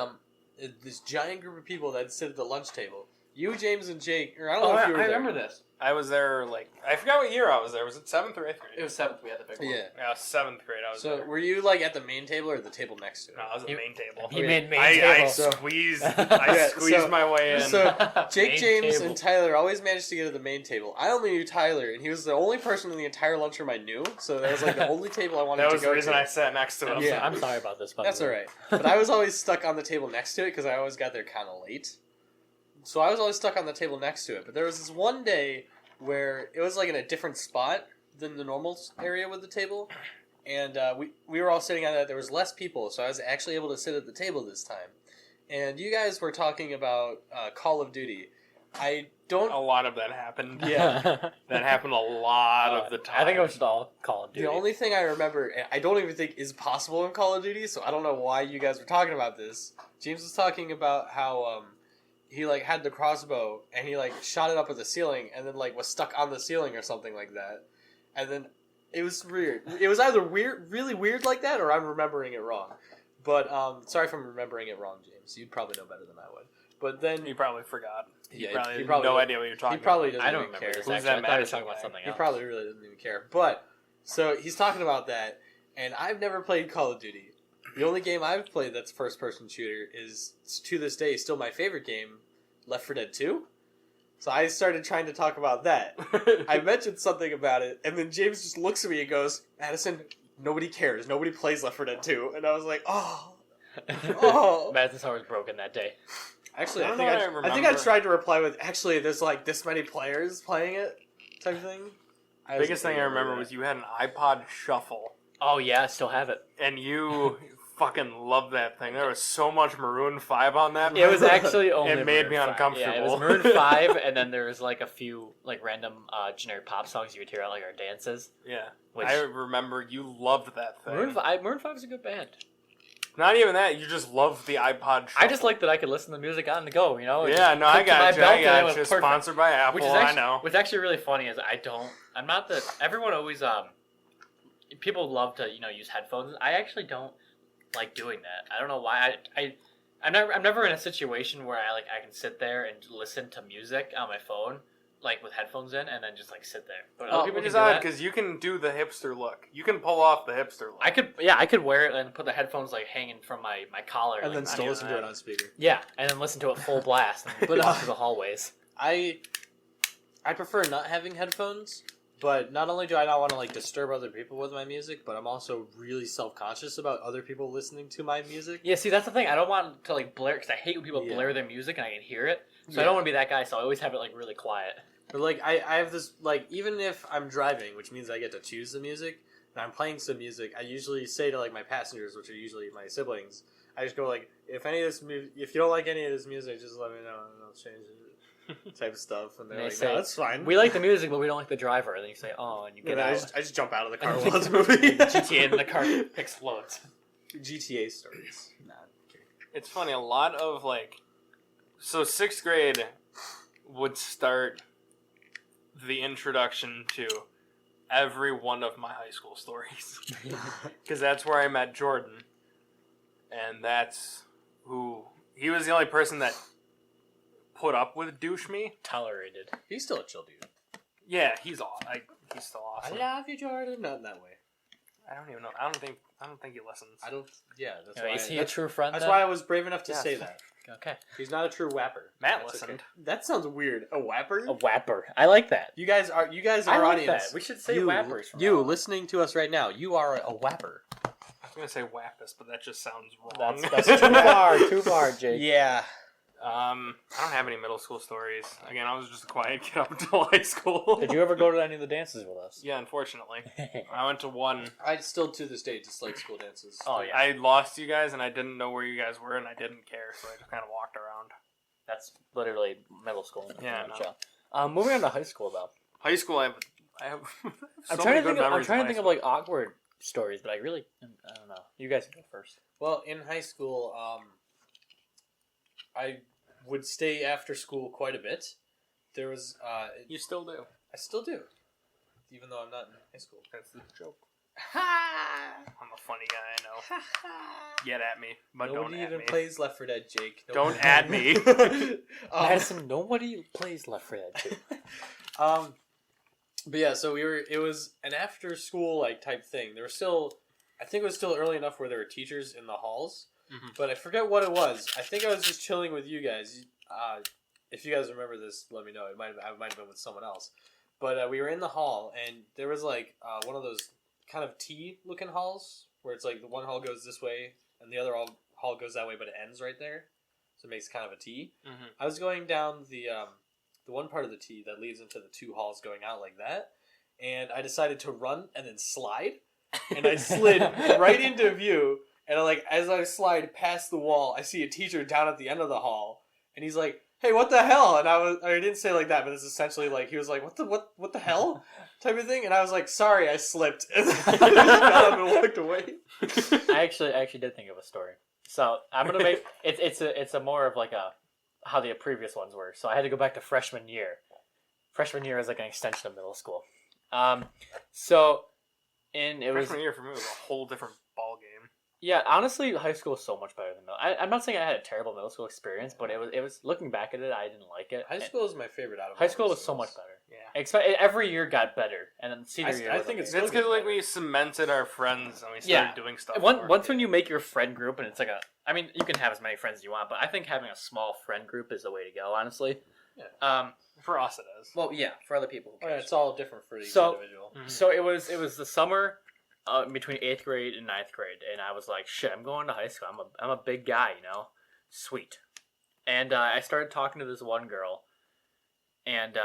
this giant group of people that'd sit at the lunch table. You, James, and Jake, or I don't know if you were there. I remember this. I was there, I forgot what year I was there. Was it 7th or 8th grade? It was 7th. We had the big one. Yeah. Yeah, 7th grade I was So, there. were you like at the main table or the table next to it? No, I was at the main table. He made main I table. squeezed my way in. So, Jake, Main James, table. and Tyler always managed to get to the main table. I only knew Tyler, and he was the only person in the entire lunchroom I knew, so that was like the only table I wanted that to was go the reason to. I sat next to him. Yeah. I'm sorry about this. By That's the way. alright. But I was always stuck on the table next to it because I always got there kind of late. So I was always stuck on the table next to it. But there was this one day where it was like in a different spot than the normal area with the table. And we were all sitting on that. There was less people, so I was actually able to sit at the table this time. And you guys were talking about Call of Duty. I don't... A lot of that happened. Yeah. That happened a lot of the time. I think it was just all Call of Duty. The only thing I remember, and I don't even think is possible in Call of Duty, so I don't know why you guys were talking about this. James was talking about how he had the crossbow and he shot it up at the ceiling and then was stuck on the ceiling or something like that. And then it was weird. It was either really weird like that, or I'm remembering it wrong. But sorry if I'm remembering it wrong, James. You'd probably know better than I would. But then He probably forgot. He Yeah, probably he had probably no doesn't- idea what you're talking he probably about. doesn't I don't even remember care. this. Who's Actually, that I thought he was Madison talking about guy? something He else. probably really doesn't even care. But so he's talking about that, and I've never played Call of Duty. The only game I've played that's first-person shooter is, to this day, still my favorite game, Left 4 Dead 2. So I started trying to talk about that. I mentioned something about it, and then James just looks at me and goes, "Madison, nobody cares. Nobody plays Left 4 Dead 2." And I was like, oh. Madison's heart was broken that day. Actually, I I don't think know I, what I I think I remember. tried to reply with, actually, there's this many players playing it, type of thing. Biggest thing I remember was you had an iPod Shuffle, Oh yeah, I still have it. and you fucking loved that thing. There was so much Maroon 5 on that. It was actually only It made Maroon me 5. uncomfortable. Yeah, it was Maroon 5, and then there was a few random generic pop songs you would hear at our dances. Yeah. Which- I remember you loved that thing. Maroon 5 is a good band. Not even that, you just loved the iPod Shuffle. I just like that I could listen to music on the go, Yeah, no, I got you. I got you. Perfect. Sponsored by Apple, Which is I actually, know. What's actually really funny is I'm not the, everyone always, people love to, use headphones. I actually don't like doing that. I don't know why. I'm never in a situation where I can sit there and listen to music on my phone, with headphones in, and then just sit there. But other people Which can is do odd, that. because you can do the hipster look. You can pull off the hipster look. I could wear it and put the headphones hanging from my collar. And then still on- listen to it on speaker. Yeah, and then listen to it full blast and But, walk through the hallways. I prefer not having headphones, but not only do I not want to disturb other people with my music, but I'm also really self-conscious about other people listening to my music. Yeah, see, that's the thing. I don't want to blare, because I hate when people Yeah. blare their music and I can hear it. So Yeah. I don't want to be that guy. So I always have it really quiet. But I have this even if I'm driving, which means I get to choose the music, and I'm playing some music, I usually say to my passengers, which are usually my siblings, I just go if any of this if you don't like any of this music, just let me know and I'll change it, type of stuff. And they're And they like, say, no, that's fine. We like the music, but we don't like the driver. And then you say, oh, and you get And I out. just jump out of the car while it's moving. GTA and the car explodes. GTA stories. Nah. It's funny, a lot of so 6th grade would start the introduction to every one of my high school stories. Because that's where I met Jordan. And that's he was the only person that put up with douche me. Tolerated. He's still a chill dude. Yeah, he's still awesome. I love you, Jordan. Not in that way. I don't even know. I don't think I don't think he listens. I don't. Yeah, that's You know, why. is he a true friend? That's then? why I was brave enough to Yes. say that. Okay. He's not a true whapper. Matt That's listened. okay. That sounds weird. A whapper? A whapper. I like that. You guys are I our like audience. that. We should say you, whappers. From You now on. listening to us right now, you are a whapper. I was gonna say Wappus, but that just sounds wrong. That's too far, Jake. Yeah. I don't have any middle school stories. Again, I was just a quiet kid up until high school. Did you ever go to any of the dances with us? Yeah, unfortunately. I went to one. I still to this day dislike school dances. Oh, yeah. I lost you guys, and I didn't know where you guys were, and I didn't care, so I just kind of walked around. That's literally middle school. Yeah, Moving on to high school though. High school, I have so I'm many trying to good think. I'm memories trying to high think of school. like awkward stories, but I don't know. You guys can go first. Well, in high school, I would stay after school quite a bit. There was, You still do. I still do, even though I'm not in high school. That's the joke. Ha! I'm a funny guy, I know. Get at me, but Nobody don't add even me. plays Left 4 Dead, Jake. Don't add me. Madison, nobody plays Left 4 Dead 2. But yeah, so it was an after school like type thing. There was still, I think it was still early enough where there were teachers in the halls, Mhm. but I forget what it was. I think I was just chilling with you guys. If you guys remember this, let me know. I might have been with someone else. But we were in the hall, and there was like one of those kind of T-looking halls where it's like the one hall goes this way and the other hall goes that way, but it ends right there, so it makes kind of a T. Mhm. I was going down the one part of the T that leads into the two halls going out like that, and I decided to run and then slide, and I slid right into view. And as I slide past the wall, I see a teacher down at the end of the hall, and he's like, "Hey, what the hell?" And I didn't say it like that, but it's essentially like he was like, "What the hell?" type of thing, and I was like, "Sorry, I slipped," and I just got up and walked away. I actually did think of a story. So I'm gonna make it's a more of like a how the previous ones were. So I had to go back to freshman year. Freshman year is like an extension of middle school. So it was Freshman year for me was a whole different ball game. yeah. Honestly, high school was so much better than middle. I'm not saying I had a terrible middle school experience, but it was looking back at it, I didn't like it. High school is my favorite out of High all school those was so much schools. better. Yeah. Every year got better, and then senior year. I was think it's amazing. That's because like we cemented our friends and we started doing stuff. Once when you make your friend group and it's like I mean you can have as many friends as you want, but I think having a small friend group is the way to go, honestly. Yeah. For us, it is. Well, yeah, for other people. Oh, yeah, it's all different for each So- individual. Mhm. So it was the summer between 8th grade and 9th grade, and I was like, shit, I'm going to high school. I'm a big guy, you know, sweet. And I started talking to this one girl, and Do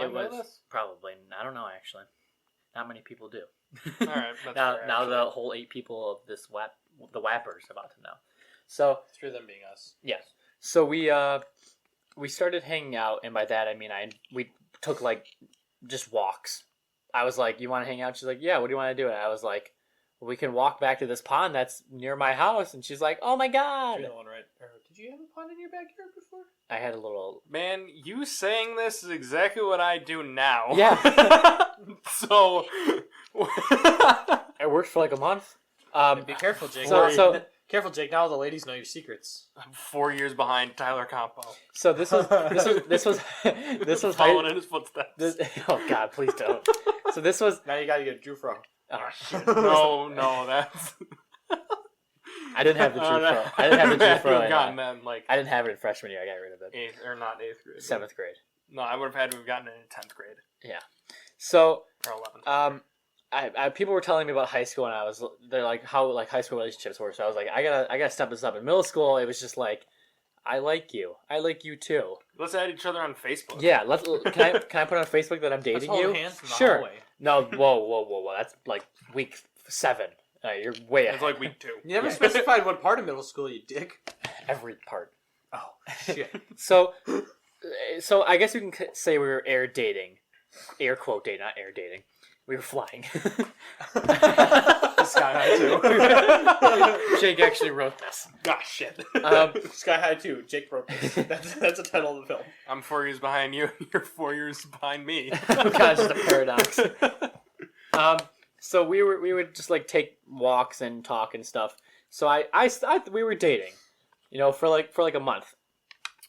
I it know was this? probably I don't know actually, not many people do. All right, that's now fair, now actually. the whole 8 people of this the Whappers are about to know. So 3 of them being us. yes, so we started hanging out, and by that I mean we took like just walks. I was like, "You want to hang out?" She's like, "Yeah." What do you want to do? And I was like, "We can walk back to this pond that's near my house." And she's like, "Oh my god!" You're the one, right? Or, did you have a pond in your backyard before? I had a little. Man, you saying this is exactly what I do now. Yeah. So. It worked for like a month. Be careful, Jake. So Careful, Jake. Now all the ladies know your secrets. I'm 4 years behind Tyler Campo. this was Following in his footsteps. Oh god, please don't. So this was. Now you gotta get Drew from. Oh shit. No, that's. I didn't have the Drew Pro. I didn't have the Drew Pro. You've in, gotten that in like I didn't have it in freshman year. I got rid of it. not eighth grade. 7th grade. No, I would have had to have gotten it in 10th grade So or 11th. I people were telling me about high school, and they're like how like high school relationships work. So I was like, I gotta step this up. In middle school, it was just like, I like you too. Let's add each other on Facebook. Yeah, can I put on Facebook that I'm Let's dating hold you? hands in the Sure. hallway. No, whoa. That's like week 7. You're way It's ahead. like week 2. You never Yeah. specified what part of middle school, you dick. Every part. Oh shit. So I guess you can say we were air dating, air quote dating, not air dating. We were flying. Sky High too. Jake actually wrote this. Ah, shit. Sky High 2. Jake wrote this. That's the title of the film. I'm 4 years behind you. You're 4 years behind me. Oh god, just a paradox. So we would just like take walks and talk and stuff. So we were dating, you know, for like a month,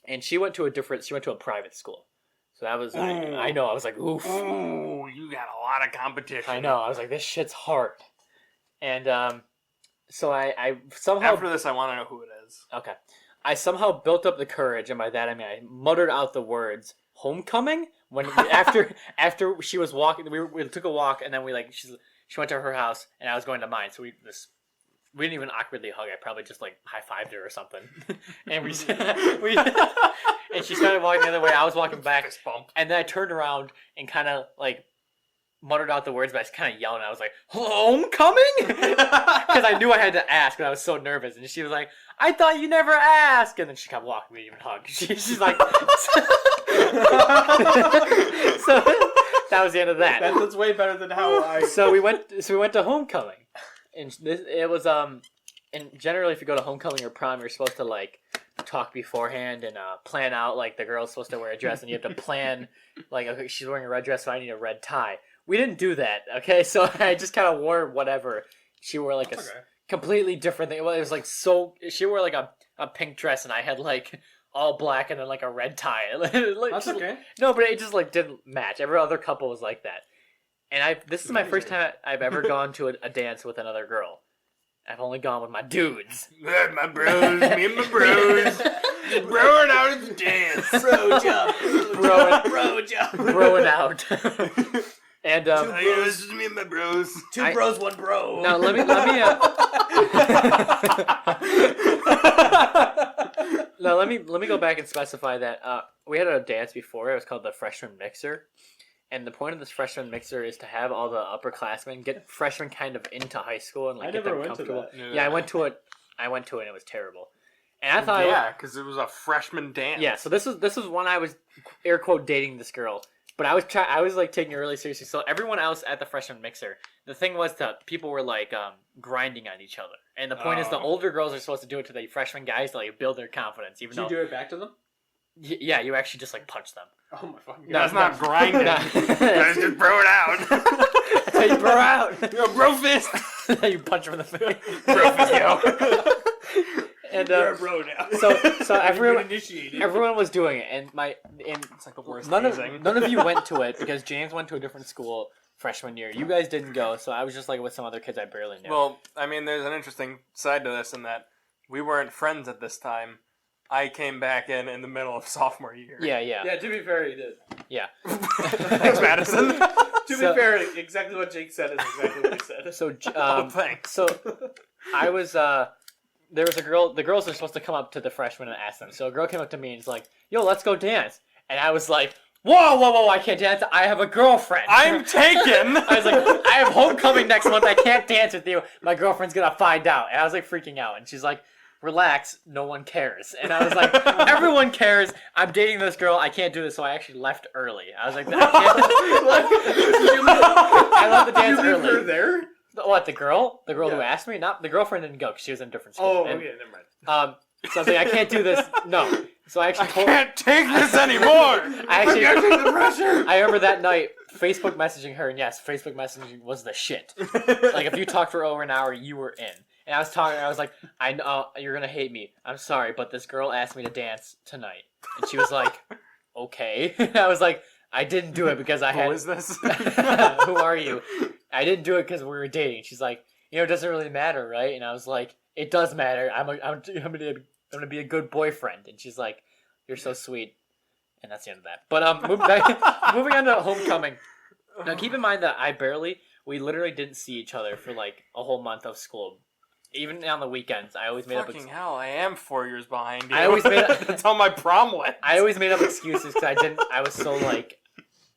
and she went to a private school. So that was I know I was like oof. Ooh, you got a lot of competition. I know I was like this shit's hard, And so I somehow After this, I want to know who it is. okay, I somehow built up the courage, and by that I mean I muttered out the words "homecoming" when after she was walking. We took a walk, and then she went to her house, and I was going to mine. So we didn't even awkwardly hug. I probably just high fived her or something, and we and she started walking the other way. I was walking back, and then I turned around and kind of muttered out the words, but I was kind of yelling. I was like, "Homecoming," because I knew I had to ask, and I was so nervous. And she was like, "I thought you never asked," and then she kept walking. We didn't even hug. She's like, so that was the end of that. That's way better than how I. So we went to homecoming, and it was and generally if you go to homecoming or prom, you're supposed to talk beforehand and plan out the girl's supposed to wear a dress, and you have to plan okay, she's wearing a red dress, so I need a red tie. We didn't do that, okay? So I just kind of wore whatever. She wore a completely different thing. Well, it was so she wore a pink dress, and I had all black and then a red tie. That's okay. No, but it just didn't match. Every other couple was like that. And this is my first time I've ever gone to a dance with another girl. I've only gone with my dudes. My bros, me and my bros. Just broing out at the dance. Bro jump. Bro jump. Broing out. And this is me and my bros. Two bros, one bro. Now let me now let me go back and specify that we had a dance before. It was called the freshman mixer, and the point of this freshman mixer is to have all the upperclassmen get freshmen kind of into high school and get them comfortable. Yeah, I went to it. And it was terrible. And I thought, because it was a freshman dance. Yeah, so this was when I was air quote dating this girl. But I was taking it really seriously. So everyone else at the freshman mixer, the thing was that people were grinding on each other. And the point is the older girls are supposed to do it to the freshman guys to build their confidence. Even Did you do it back to them? Yeah, you actually just punch them. Oh my fucking god. No, that's not grinding. That's just bro it out. That's how you bro out. Yo, bro fist. You punch them in the face. Bro fist, yo. And you're a bro now. So everyone initiated. everyone was doing it, and It's the worst. none of you went to it because James went to a different school freshman year. You guys didn't go, so I was just with some other kids I barely knew. Well, I mean, there's an interesting side to this in that we weren't friends at this time. I came back in the middle of sophomore year. Yeah. Yeah, to be fair, he did. Yeah. Thanks, Madison. To be fair, exactly what Jake said is exactly what he said. So, thanks. So, I was, there was a girl, the girls are supposed to come up to the freshmen and ask them. So a girl came up to me and was like, "Yo, let's go dance." And I was like, whoa, I can't dance. I have a girlfriend. I'm taken. I was like, I have homecoming next month. I can't dance with you. My girlfriend's going to find out. And I was freaking out. And she's like, "Relax, no one cares." And I was like, "Everyone cares. I'm dating this girl. I can't do this." So I actually left early. I was like, I left the dance early. You her there? What, the girl? The girl who asked me? Not the girlfriend didn't go because she was in a different school. Oh, okay, never mind. So I was like, I can't do this. No. So I actually can't take this anymore. I actually the pressure. I remember that night Facebook messaging her, and yes, Facebook messaging was the shit. If you talked for over an hour, you were in. And I was like, "I know you're gonna hate me. I'm sorry, but this girl asked me to dance tonight." And she was like, "Okay." I was like, "I didn't do it because I had." Who is this? Who are you? I didn't do it because we were dating. She's like, "It doesn't really matter, right?" And I was like, "It does matter. I'm gonna be a good boyfriend." And she's like, "You're so sweet." And that's the end of that. But moving on to homecoming. Now keep in mind that we literally didn't see each other for a whole month of school. Even on the weekends, I always made up. Fucking hell! I am 4 years behind you. I always made. That's how my prom went. I always made up excuses because I was so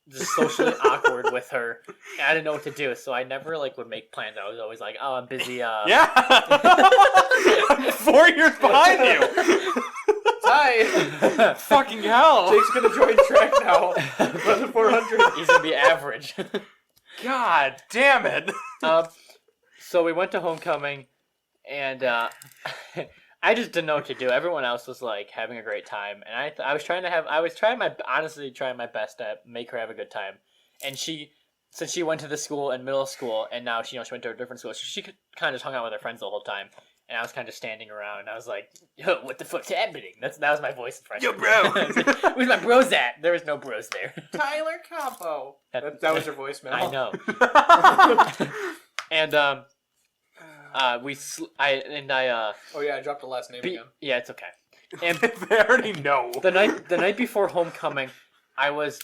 just socially awkward with her. And I didn't know what to do, so I never would make plans. I was always like, "Oh, I'm busy." Yeah. I'm 4 years behind you. Hi. Fucking hell! Jake's gonna join track now. Run the 400. He's gonna be average. God damn it. So we went to homecoming. And I just didn't know what to do. Everyone else was having a great time, and I was trying my best to make her have a good time. And since she went to the school in middle school, and now she went to a different school, so she kind of hung out with her friends the whole time. And I was kind of standing around, and I was like, "Yo, what the fuck's happening?" That was my voice in freshman. Yo, bro. Where's my bros at? There was no bros there. Tyler Campo. That was your voicemail. I know. And I Oh yeah, I dropped the last name again. yeah, it's okay. And They already know. the night before homecoming, I was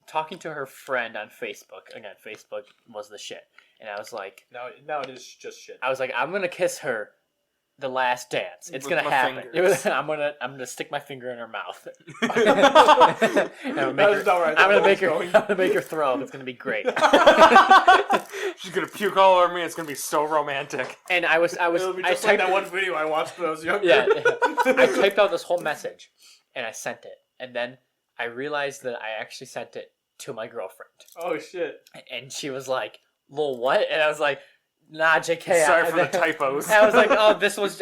talking to her friend on Facebook. Again, Facebook was the shit. And I was like, Now it is just shit. I'm gonna kiss her the last dance. It's With gonna my happen. fingers. I'm gonna stick my finger in her mouth. I'm That is not right. gonna That's make where her. it's I'm gonna make her throw up. It's gonna be great. She's gonna puke all over me. It's gonna be so romantic. And I was. It'll be I just like typed- that one video I watched when I was younger. Yeah, I typed out this whole message, and I sent it, and then I realized that I actually sent it to my girlfriend, Oh shit. and she was like, "Lol, what?" And I was like, "Nah, JK." Sorry for the typos. I was like, "Oh, this was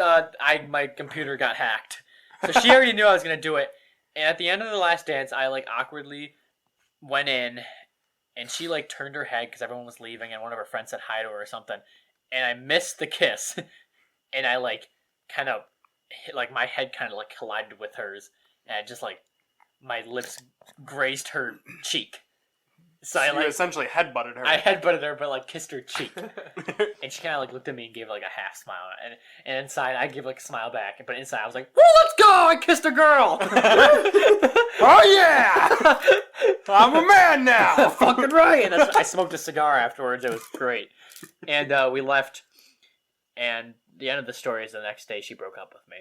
my computer got hacked," so she already knew I was gonna do it. And at the end of the last dance, I like awkwardly went in, and she like turned her head because everyone was leaving, and one of her friends said hi to her or something, and I missed the kiss, and I like kind of hit, like my head kind of like collided with hers, and I just like my lips grazed her cheek. So I You like essentially headbutted her. I headbutted her, but like kissed her cheek, and she kind of like looked at me and gave like a half smile, and inside I gave like a smile back, but inside I was like, "Woo, let's go! I kissed a girl." Oh yeah! I'm a man now. Fucking right. And I smoked a cigar afterwards. It was great, and we left. And the end of the story is the next day she broke up with me.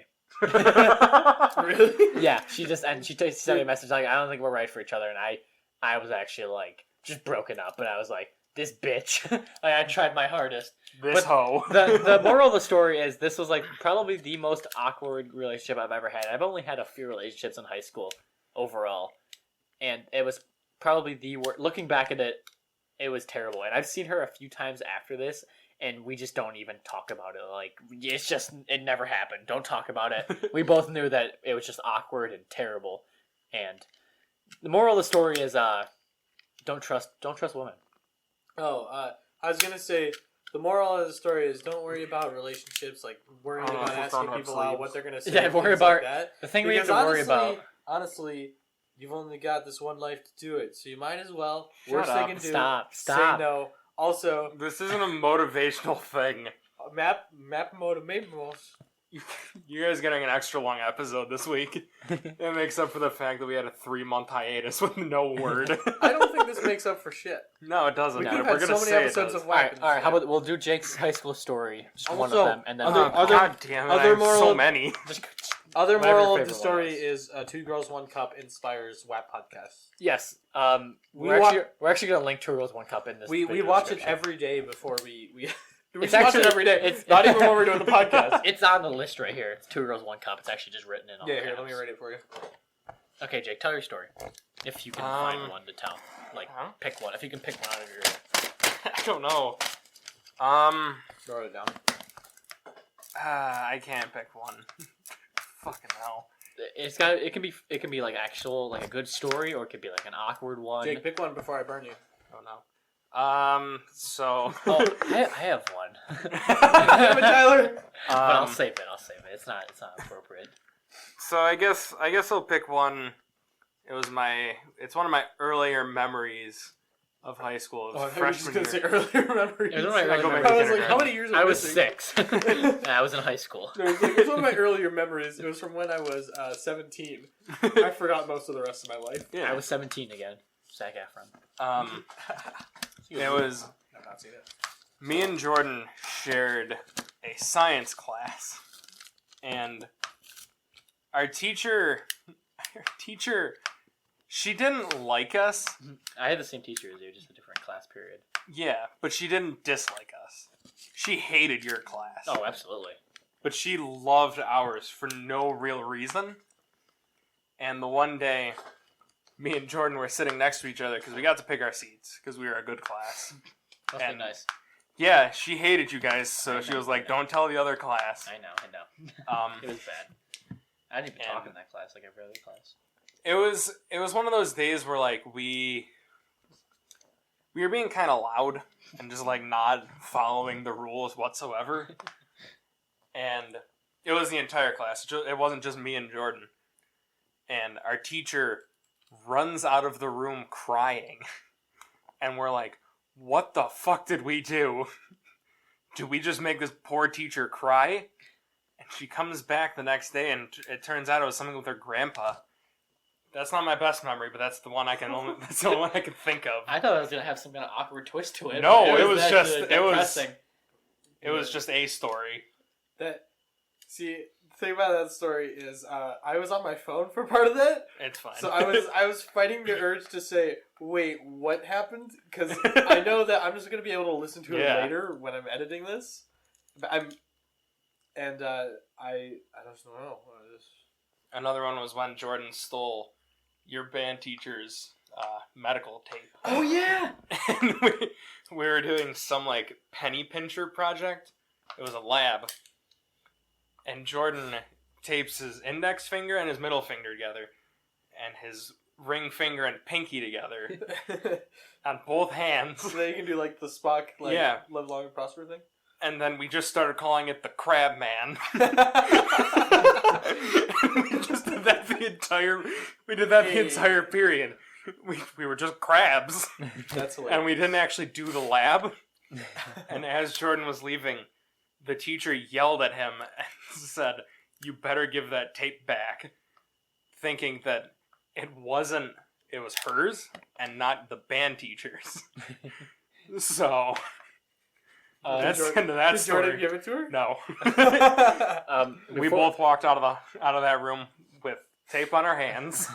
Really? Yeah, she sent me a message like, "I don't think we're right for each other," and I was actually like just broken up, and I was like, "This bitch." Like, I tried my hardest. This But hoe. The moral of the story is this was like probably the most awkward relationship I've ever had. I've only had a few relationships in high school overall, and it was probably the worst. Looking back at it, it was terrible. And I've seen her a few times after this, and we just don't even talk about it. Like, it never happened. Don't talk about it. We both knew that it was just awkward and terrible. And the moral of the story is don't trust women. Oh, I was gonna say the moral of the story is don't worry about relationships, like worrying Oh, about put asking on our people out sleeves. what they're gonna say. Yeah, and worry things about like that. the thing we have to Because worry about. Honestly, you've only got this one life to do it, so you might as well. Shut Worst up. they can do. Stop. Say no. Also, This isn't a motivational thing. map motivations. You guys getting an extra long episode this week. It makes up for the fact that we had a 3-month hiatus with no word. I don't think this makes up for shit. No, it doesn't. We but could we're have had gonna so many say episodes it does. of All WHAP. right. How about we'll do Jake's high school story, just one of Also, them, and then other- God damn it! I other have moral- so many. just Other Whatever moral your of the favorite one story is 2 Girls 1 Cup inspires WAP podcast. yes. We We're actually gonna link Two Girls One Cup in this. We video watch it description. every day before we we It's watch actually- it every day. it's- Not even when we're doing the podcast. It's on the list right here. It's Two Girls One Cup. It's actually just written in all Yeah, here, caps. let me write it for you. Okay, Jake, tell your story. If you can find one to tell, like pick one. If you can pick one out of your. I don't know. Wrote it down. I can't pick one. Fucking hell. It can be like actual like a good story, or it could be like an awkward one. Jake, pick one before I burn you. Oh no. So. Oh, I have one. Damn it, Tyler. But I'll save it. It's not appropriate. So I guess I'll pick one. It's one of my earlier memories of high school. It was Oh, I thought you were just freshman gonna year. say earlier memories. It was one of my I early go back memories. I was like, kindergarten. how many years? Are I was missing? 6. And I was in high school. No, it was one of my earlier memories. It was from when I was 17. I forgot most of the rest of my life. I was 17 again. Zac Efron. It was I've not seen it. me and Jordan shared a science class, and our teacher, she didn't like us. I had the same teacher as you, just a different class period. Yeah, but she didn't dislike us. She hated your class. Oh, absolutely. But she loved ours for no real reason. And the one day, me and Jordan were sitting next to each other because we got to pick our seats because we were a good class. Must be And- nice. Yeah, she hated you guys, so I she know, was like, I know. "Don't tell the other class." I know. It was bad. I didn't even talk And- in that class like every other class. It was one of those days where like we were being kind of loud and just like not following the rules whatsoever. And it was the entire class. It wasn't just me and Jordan. And our teacher runs out of the room crying. And we're like, "What the fuck did we do do we just make this poor teacher cry? And she comes back the next day, and it turns out it was something with her grandpa. That's not my best memory, but that's the one I can that's the only one I can think of. I thought it was gonna have some kind of awkward twist to it. No, but it was actually just depressing. it was just a story. See, the thing about that story is I was on my phone for part of that. It's fine. So I was fighting the urge to say, wait, what happened? Because I know that I'm just going to be able to listen to it later when I'm editing this. But I just don't know. Another one was when Jordan stole your band teacher's medical tape. Oh yeah! And we were doing some like penny pincher project. It was a lab. And Jordan tapes his index finger and his middle finger together. And his ring finger and pinky together. On both hands. So then you can do like the Spock, live long and prosper thing? And then we just started calling it the Crab Man. We just did that the entire period. We were just crabs. That's hilarious. And we didn't actually do the lab. And as Jordan was leaving, the teacher yelled at him and said, "You better give that tape back," thinking that it was hers and not the band teacher's. So that's the end of that did story. Jordan give it to her? No. We Before- both walked out of that room with tape on our hands,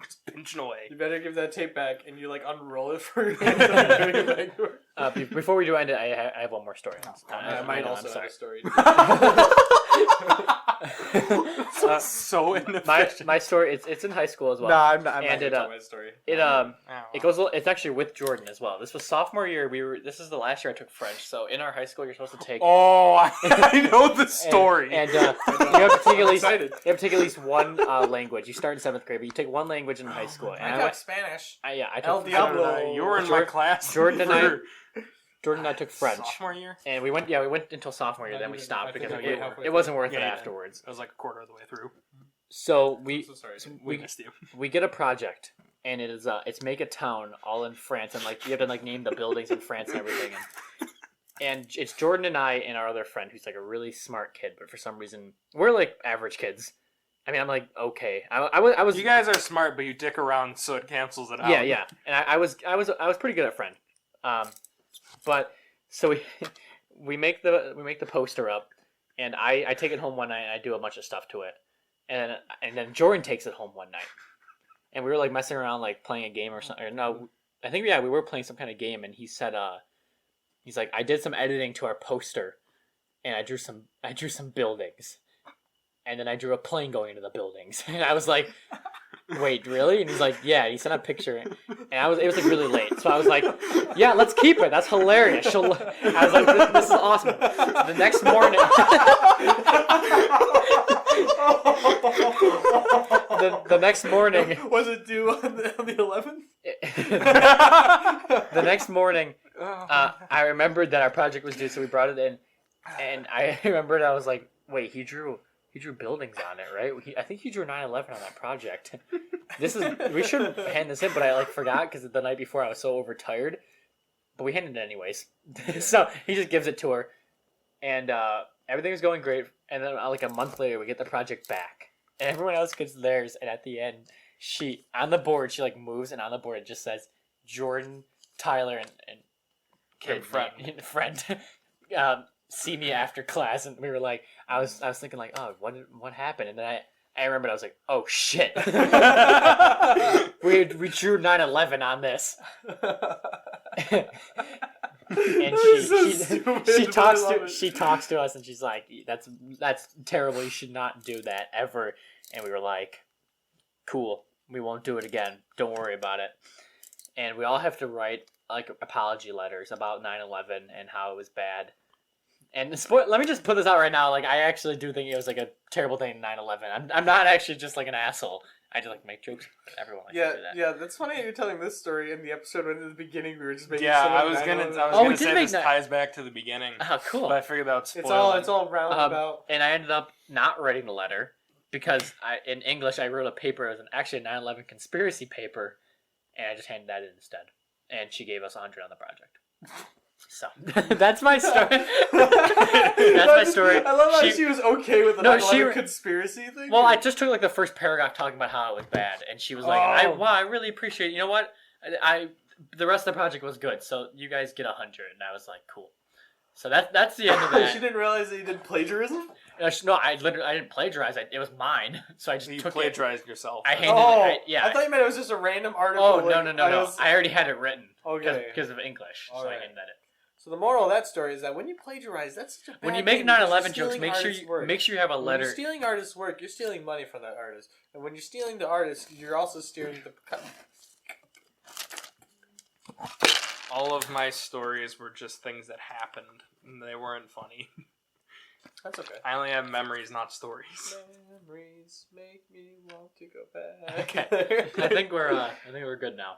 just pinching away. You better give that tape back, and you like unroll it for her. Before we do end it, I have one more story. I might I'm also have sorry. a story. So inefficient. My story, it's in high school as well. No, I'm not And going to tell my story. It goes. It's actually with Jordan as well. This was sophomore year. This is the last year I took French. So in our high school, you're supposed to take. Oh, I know the story. And you have to take at least excited. you have to take at least one language. You start in 7th grade, but you take one language in high school. And I took Spanish. I El took Diablo. You were in my class. Jordan and I- for Jordan and I took French, sophomore year. and we went until sophomore year. Then we stopped because I think halfway it wasn't worth through. it Yeah, afterwards. It was like a quarter of the way through. So I'm so sorry. We missed you. we get a project, and it's make a town all in France, and like you have to like name the buildings in France and everything. And it's Jordan and I and our other friend who's like a really smart kid, but for some reason we're like average kids. I mean, I'm like okay. I was. You guys are smart, but you dick around, so it cancels it out. Yeah. And I was pretty good at friend. But so we make the poster up, and I take it home one night and I do a bunch of stuff to it, and then Jordan takes it home one night, and we were like messing around like playing a game or something. Or no, I think we were playing some kind of game, and he said he's like, I did some editing to our poster, and I drew some buildings, and then I drew a plane going into the buildings, and I was like, wait, really? And he's like, yeah. And he sent a picture, and it was like really late, so I was like, yeah, let's keep it. That's hilarious. I was like, this is awesome. The next morning, the next morning, Was it due on the 11th? the next morning, I remembered that our project was due, so we brought it in, and I remembered I was like, wait, he drew buildings on it, right? I think he drew 9/11 on that project. We shouldn't hand this in, but I like forgot because the night before I was so overtired. But we handed it anyways. So he just gives it to her, and everything was going great. And then like a month later, we get the project back, and everyone else gets theirs. And at the end, she on the board, she like moves, and on the board it just says Jordan, Tyler, and kid friend. See me after class, and we were like, I was thinking like, oh, what happened? And then I remembered, I was like, oh shit, we drew 9/11 on this. And she talks to us, and she's like, that's terrible. You should not do that ever. And we were like, cool, we won't do it again. Don't worry about it. And we all have to write like apology letters about 9/11 and how it was bad. And let me just put this out right now. Like, I actually do think it was like a terrible thing. 9/11. I'm not actually just like an asshole. I just like make jokes. Everyone likes to do that. Yeah. That's funny you're telling this story in the episode when in the beginning we were just making. Yeah, fun I of was 9/11. gonna say this ties back to the beginning. Oh, cool. But I figured that would spoil It's all roundabout. And I ended up not writing the letter because in English I wrote a paper. It was actually a 9/11 conspiracy paper, and I just handed that in instead. And she gave us 100 on the project. So that's my story. That's my story. I love how she was okay with the No, 9/11 conspiracy thing. Well, I just took like the first paragraph talking about how it was bad, and she was like, I really appreciate it. You know what? The rest of the project was good, so you guys get 100, and I was like, cool. So that's the end of that. She didn't realize that you did plagiarism? No, I didn't plagiarize. It was mine, so I just You took plagiarized yourself. I handed it. I thought you meant it was just a random article. Oh no! I already had it written. Okay. Because of English, so I handed it. So the moral of that story is that when you plagiarize, that's such a bad When you make thing, 9/11 because you're jokes, make sure you have a When letter. you're stealing artists' work, you're stealing money from that artist. And when you're stealing the artist, you're also stealing the... All of my stories were just things that happened, and they weren't funny. That's okay. I only have memories, not stories. Memories make me want to go back. Okay. I think we're good now.